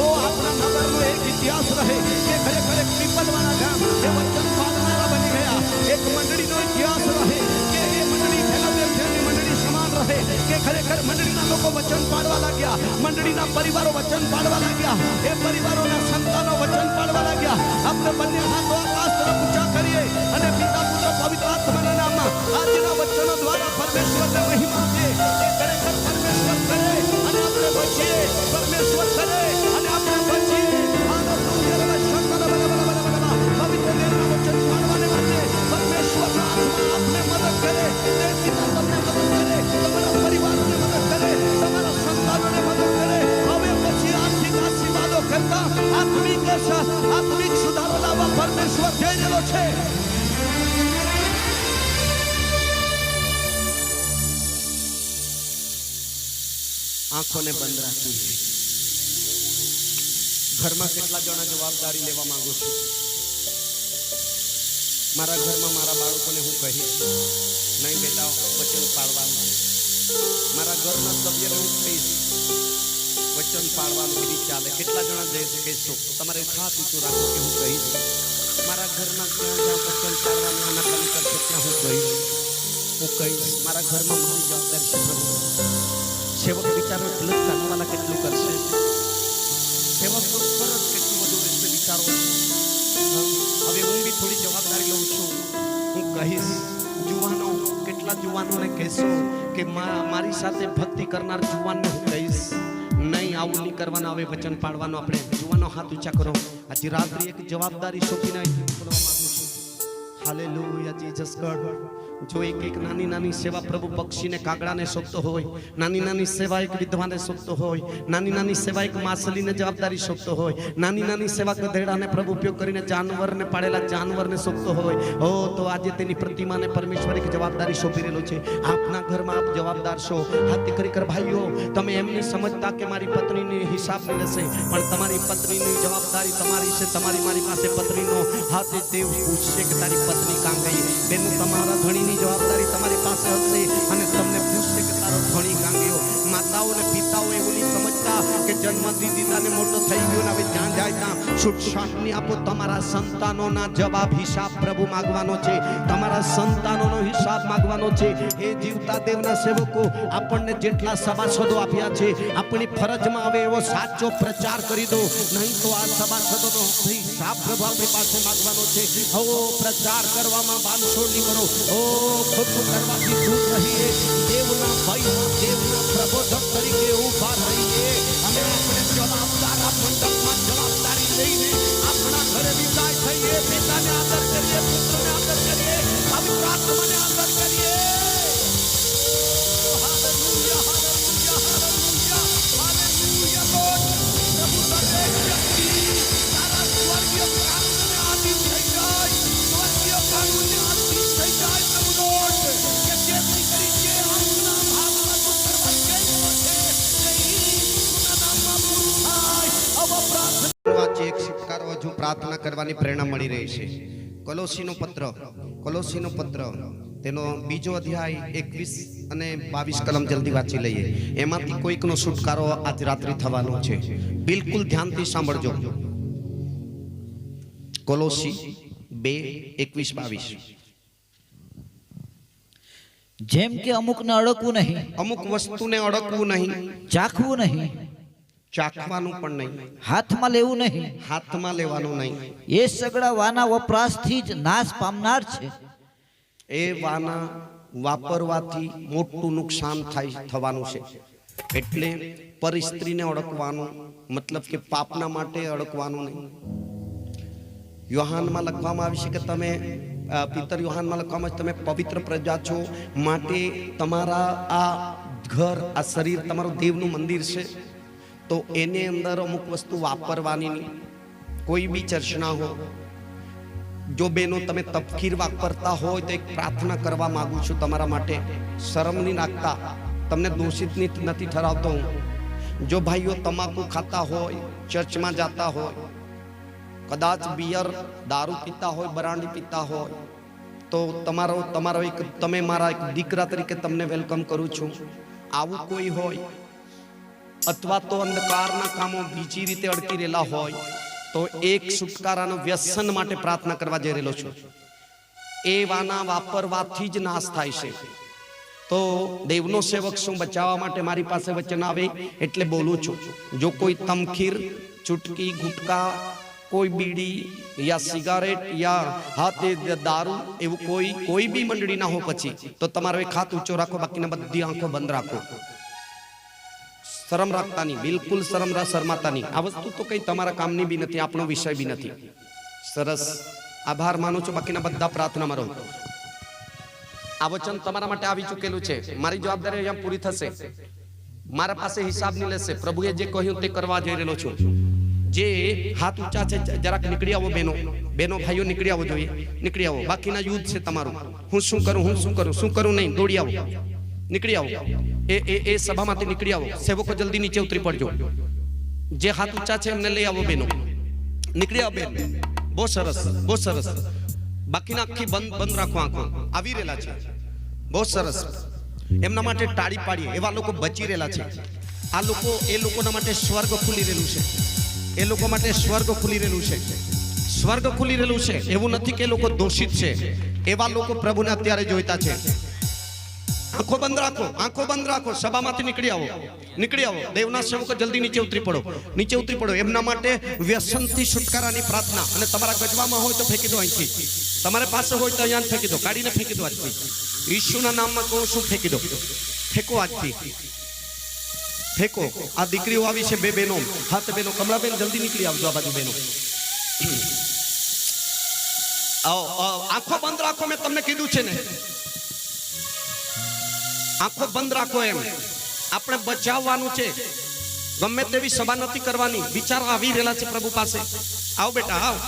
ઓ આપણા નગરનો એક ઇતિહાસ રહે કે ખરેખર એક પીપલવાળા ગામ એ વચન પાળનારા બની ગયા. એક મંડળીનો ઇતિહાસ રહે કે એ મંડળી ફેલાદેવની મંડળી સમાન રહે કે ખરેખર મંડળીના લોકો વચન પાળવા લાગ્યા, મંડળીના પરિવારો વચન પાળવા લાગ્યા, એ પરિવારોના સંતાનો વચન પાળવા લાગ્યા. આપણે બંને હાથો આકાશ તરફ ઊંચા કરીએ અને પિતા પુત્ર પવિત્ર આત્માના નામમાં આજના વચનો દ્વારા પરમેશ્વરને મહિમા આપીએ કે ખરેખર પરમેશ્વર કરે અને આપણે બચીએ, પરમેશ્વર કરે અને આપણે બચીએ. હાલેલુયા. પવિત્ર દેવના વચન પાળવાને માટે પરમેશ્વરના આત્મા આપને મદદ કરે, તે પિતા તમને મદદ કરે, તમારા પરિવારને મદદ કરે, તમારા સંતાનોને મદદ કરે. હવે પછી આર્થિક આશીર્વાદો કરતા આત્મિક સુધારો લાવવા પરમેશ્વર જઈ રહેલો છે. આંખોને બંધ રાખી ઘરમાં કેટલા જણા જવાબદારી લેવા માંગુ છું? મારા ઘરમાં મારા બાળકોને હું કહીશ નહીં બેટા વચન પાળવાનું. મારા ઘરના સભ્યને હું કહીશ વચન પાળવાનું વિધિ ચાલે. કેટલા જણા જઈ કહેશો? તમારે હાથ ઊંચું રાખો કે હું કહીશ. મારા ઘરના જ્યાં જ્યાં વચન પાળવાનું આનાકાની કરશે ત્યાં હું કહીશ. મારા ઘરમાં મારી જવાબદારી છે પ્રભુ. સેવક વિચારો એટલું જ કામવાળા કેટલું કરશે, સેવક પર જ કેટલું બધું રહેશે વિચારો. હવે હું બી થોડી જવાબદારી લઉં છું. હું કહીશ જુવાનો, કેટલા જુવાનોને કહેશો કે મારી સાથે ભક્તિ કરનાર જુવાનને હું કહીશ નહીં આવું નહીં કરવાનું. હવે વચન પાળવાનું. આપણે જુવાનો હાથ ઊંચા કરો. આજે રાત્રે એક જવાબદારી સોંપીને બોલવા માંગુ છું. Hallelujah Jesus God. જો એક નાની નાની સેવા પ્રભુ પક્ષીને કાગડાને સોંપતો હોય, નાની નાની સેવા એક વિધવાને સોંપતો હોય, નાની નાની સેવા એક માછલીને જવાબદારી સોંપતો હોય, નાની નાની સેવા ગધેડાને પ્રભુ ઉપયોગ કરીને જાનવરને પાડેલા જાનવરને સોંપતો હોય, તો આજે તેની પ્રતિમાને પરમેશ્વર એક જવાબદારી સોંપી રહેલો છે. આપના ઘરમાં આપ જવાબદાર છો. હાથ ખરેખર ભાઈઓ, તમે એમ નહીં સમજતા કે મારી પત્નીની હિસાબ નહીં લેશે, પણ તમારી પત્નીની જવાબદારી તમારી છે. તમારી મારી પાસે પત્નીનો હાથ દેવ પૂછશે કે તારી પત્ની કામ ગઈ. બેન તમારા ધણીની જવાબદારી તમારી પાસે હશે અને તમને પૂછશે કે તારો ધણી કામ ગયો. માતાઓ અને પિતાઓ એવું નહીં સમજતા કે જન્મ દીધા ને મોટો થઈ ગયો ને હવે જ્યાં જાય ત્યાં છૂટછાટની આપો. તમારા સંતાનોના જવાબ હિસાબ પ્રભુ માંગવાનો છે. તમારા સંતાનોનો હિસાબ માંગવાનો છે. હે જીવતા દેવના સેવકો, આપણને જેટલા સભાસદો આપ્યા છે આપણી ફરજમાં આવે એવો સાચો પ્રચાર કરી દો, નહીં તો આ સભાસદોનો હિસાબ પ્રભુ આપણી પાસે માંગવાનો છે. પ્રચાર કરવામાં બાંધછોડ નહીં કરો. ખોટું કરવાથી દૂર રહીએ. દેવના ભયમાં દેવના પ્રબોધક તરીકે ઉભા રહીએ અને આપણે જવાબદાર આ મંડપમાં જવાબદારી લઈને આપણા ઘરે વિદાય થઈએ. પિતાને આદર કરીએ, પુત્રને આદર કરીએ, પવિત્ર આત્માને આદર કરીએ. હાલેલુયા, હાલેલુયા, હાલેલુયા, હાલેલુયા. લોર્ડ પ્રભુ દરેક વ્યક્તિ તારા સ્વર્ગીય કાનૂનને આધીન થઈ જાય, સ્વર્ગીય કાનૂનને આધીન થઈ જાય પ્રભુ લોર્ડ, કે જેથી કરી જે આપના ભાવમાં તો કરવા જઈ રહ્યો છે તે ઈસુના નામમાં પૂરું થાય. હવે પ્રાર્થના એક સિક્કારો હજુ પ્રાર્થના કરવાની પ્રેરણા મળી રહી છે. કોલોસીનો પત્ર તેનો બીજો અધ્યાય 21 અને 22 કલમ જલ્દી વાંચી લઈએ. એમાંથી કોઈકનો છુટકારો આજ રાત્રિ થવાનો છે. બિલકુલ ધ્યાનથી સાંભળજો. કોલોસી 2:21-22. જેમ કે અમુકને અડકવું નહીં, અમુક વસ્તુને અડકવું નહીં, ચાખવું નહીં, ચાખવાનું પણ નહીં, હાથમાં લેવું નહીં, હાથમાં લેવાનું નહીં. એ સગડા વાના વપરાશથી જ નાશ પામનાર છે. એ વાના વાપરવાથી મોટું નુકસાન થવાનું છે. એટલે પર સ્ત્રીને અડકવાનું મતલબ કે પાપના માટે અડકવાનું નહીં. યોહાનમાં લખવામાં આવ્યું છે કે તમે પિતર યોહાનમાં લખવામાં આવે તમે પવિત્ર પ્રજા છો, માટે તમારા આ ઘર, આ શરીર તમારું દેવનું મંદિર છે. તો એની અંદર અમુક વસ્તુ વાપરવાની નહીં. કોઈ બી ચર્ચના હો, જો બેનો તમે તપકીર વાપરતા હોય તો એક પ્રાર્થના કરવા માંગુ છું તમારા માટે. શરમ નહીં રાખતા, તમને દોષિત નથી ઠરાવતો હું. જો ભાઈઓ તમાકુ ખાતા હોય, ચર્ચમાં જતા હોય, કદાચ બિયર દારૂ પીતા હોય, બરાંડી પીતા હોય, તો તમારો એક તમે મારા એક દીકરા તરીકે તમને વેલકમ કરું છું. આવું કોઈ હોય અથવા તો અંધકારના કામો બીજી રીતે અડકી રહેલા હોય તો એક છુટકારાનો વ્યસન માટે પ્રાર્થના કરવા જઈ રહેલો છું. એ વાના વાપરવાથી જ નાશ થાય છે. તો દેવનો સેવક શું બચાવવા માટે મારી પાસે વચન આવે એટલે બોલું છું. જો કોઈ તમખીર, ચુટકી, ગુટકા, કોઈ બીડી યા સિગારેટ યા હાથે દારૂ એવું કોઈ બી મંડળી ના હો પછી તો તમારો એક હાથ ઊંચો રાખો, બાકીના બધી આંખો બંધ રાખો. શરમ રાખતા નહીં, બિલકુલ શરમાતા નહીં. આ વસ્તુ તો કઈ તમારા કામની બી નથી, આપણો વિષય બી નથી. સરસ, આભાર માનું છું. બાકીના બધા પ્રાર્થનામાં રહો. આ વચન તમારા માટે આવી ચૂકેલું છે. મારી જવાબદારી અહીંયા પૂરી થશે. મારા પાસે હિસાબ નહીં લેશે. પ્રભુએ જે કહ્યું તે કરવા જઈ રહેલો છું. જે હાથ ઊંચા છે જરાક નીકળી આવો. બહેનો ભાઈઓ નીકળી આવો, જોઈએ નીકળી આવો. બાકીના યુદ્ધ છે તમારું. હું શું કરું નહીં, દોડી આવો, નીકળી આવો. એ સભામાંથી નીકળી આવો. સેવકો જલ્દી નીચે ઉતરી પડજો. જે હાથ ઊંચા છે એમને લઈ આવો. બહેનો નીકળી આવો. બેન બહુ સરસ, બહુ સરસ. બાકીના આખી બંધ રાખો, આંખો આવી રહેલા છે. બહુ સરસ. એમના માટે તાળી પાડીએ. એવા લોકો બચી રહેલા છે. આ લોકો, એ લોકોના માટે સ્વર્ગ ખુલી રહેલું છે. એ લોકો માટે સ્વર્ગ ખુલી રહેલું છે. સ્વર્ગ ખુલી રહેલું છે. એવું નથી કે એ લોકો દોષિત છે. એવા લોકો પ્રભુને અત્યારે જોઈતા છે. આંખો બંધ રાખો, આંખો બંધ રાખો. સભામાંથી નીકળી આવો, નીકળી આવો. દેવના સેવકો જલ્દી નીચે ઉતરી પડો, નીચે ઉતરી પડો. એમના માટે વ્યસનથી છુટકારાની પ્રાર્થના. અને તમારા ગજવામાં હોય તો ફેંકી દો અહીંથી. તમારે પાસે હોય તો અહીંયા ફેંકી દો, કાઢીને ફેંકી દો. આજથી ઈશુના નામમાં કહું છું, ફેંકી દો. ફેંકો આજથી, ફેંકો. આ દીકરીઓ આવી છે, બે બહેનો, હાથ બહેનો. કમળાબેન જલ્દી નીકળી આવજો. આ બાજુ બહેનો આંખો બંધ રાખો. મેં તમને કીધું છે ને, આંખો બંધ રાખો. એમ આપણે બચાવવાનું છે. ગમે તેવી સભા નથી કરવાની. વિચારો આવી રહેલા છે પ્રભુ પાસે. આવો બેટા, આવો.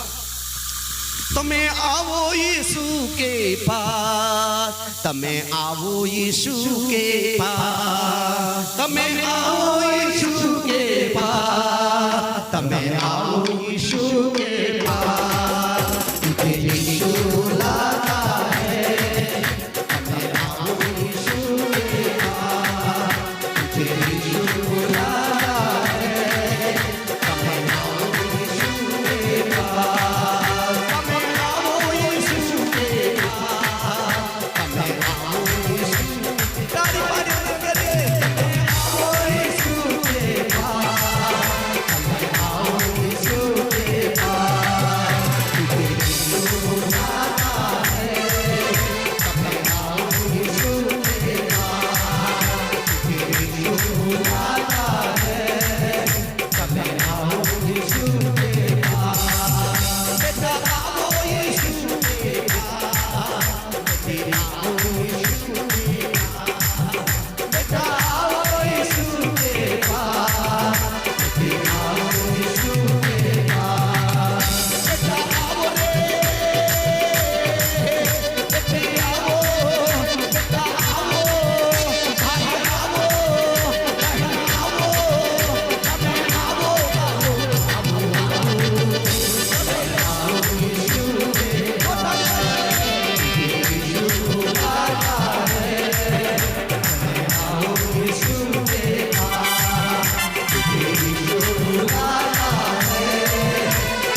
તમે આવો યીશુ કે પાસ, તમે આવો યીશુ કે પાસ, તમે આવો યીશુ કે પાસ, તમે આવો યीशु के पास, तुझे यीशु बुलाता है। हमें आओ यीशु के पास, तुझे यीशु बुलाता है। हमें आओ यीशु के पास, हमें आओ यीशु के पास, हमें आओ यीशु तारी पारी करे, हमें आओ यीशु के पास, हमें आओ यीशु के पास, तुझे यीशु बुलाता है। हमें आओ यीशु के पास, तुझे यीशु बुलाता है। हमें आओ यीशु के पास, बेटा आओ यीशु के पास, बेटा आओ यीशु के पास, बेटा आओ यीशु के पास, बेटा आओ यीशु के पास, बेटा आओ रे, बेटे आओ, बेटा आओ, भाई आओ, बहन आओ, हमें आओ, यीशु के पास, यीशु बुलाता है। हमें आओ यीशु के पास, तुझे यीशु बुलाता है।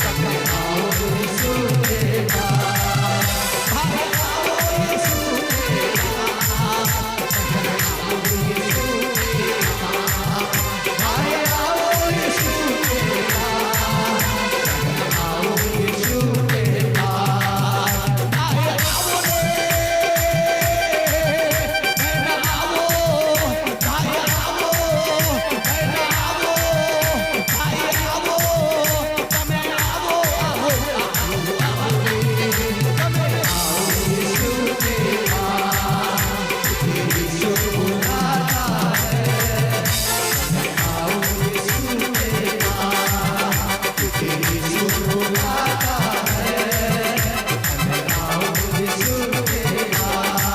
हमें आओ यीशु के पास, भाई आओ यीशु के पास, हमें आओ यीशु के पास, भाई आओ यीशु के पास, हमें आओ यीशु के पास, भाई आओ रे, बहन आओ, भाई आओ, बहन आओ, भाई आओ, हमें आओ, आओ, आओ, हमें आओ यीशु के पास, तुझे यीशु बुलाता है। हमें आओ यीशु के पास, तुझे यीशु बुलाता है। हमें आओ यीशु के पास।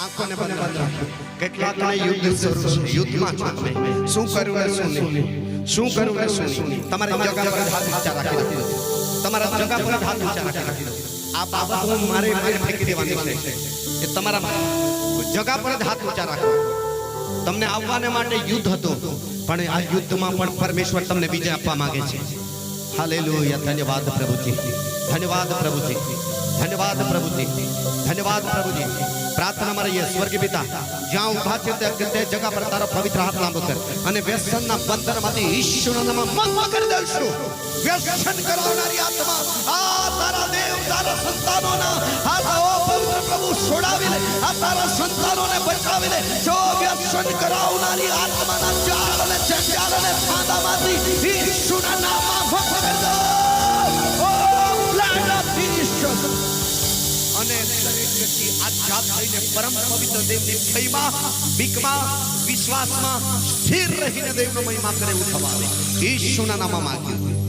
आंखों ने बंद रखो। કેટલાકને યુદ્ધ શરૂ છે, યુદ્ધમાં છો તમે. શું કર્યું ને શું નહીં, શું કર્યું ને શું નહીં. તમારી જગા પર હાથ ઊંચા રાખી દો. તમારા જગા પર હાથ ઊંચા રાખી દો. આ બાબત હું મારે ફેંકી દેવાની છે. એ તમારા જગા પર જ હાથ ઊંચા રાખો. તમને આવવાને માટે યુદ્ધ હતું, પણ આ યુદ્ધમાં પણ પરમેશ્વર તમને વિજય આપવા માંગે છે. હાલેલુયા. ધન્યવાદ પ્રભુજી, ધન્યવાદ પ્રભુજી, ધન્યવાદ પ્રભુજી, ધન્યવાદ પ્રભુજી. પ્રાર્થના માં રહીએ. સ્વર્ગીય પિતા, જ્યાં ઊભા છે તે જગા પર તારો પવિત્ર હાથ લાંબો કર અને વ્યસનના બંધનમાંથી ઈશ્વરના નામમાં મુક્ત કરી દેશું. વ્યસન કરનારી આત્મા આ તારા દેવ, તારા સંતાનોના હાથો પવિત્ર પ્રભુ છોડાવી લે. આ તારા સંતાનોને બચાવી લે. જો વ્યસન કરાવનારી આત્માના જાળ અને જંજાળ અને ફાંદામાંથી ઈશ્વરના નામમાં મુક્ત કરી દો. ઓ બ્લડ ઓફ જીસસ. અને દરેક વ્યક્તિ આઝાદ થઈને પરમ પવિત્ર દેવની ભયમાં, બીકમાં, વિશ્વાસમાં સ્થિર રહીને દેવનો મહિમા કરે એવું થવા આવે. ઈશ્વરના નામમાં માંગ્યું.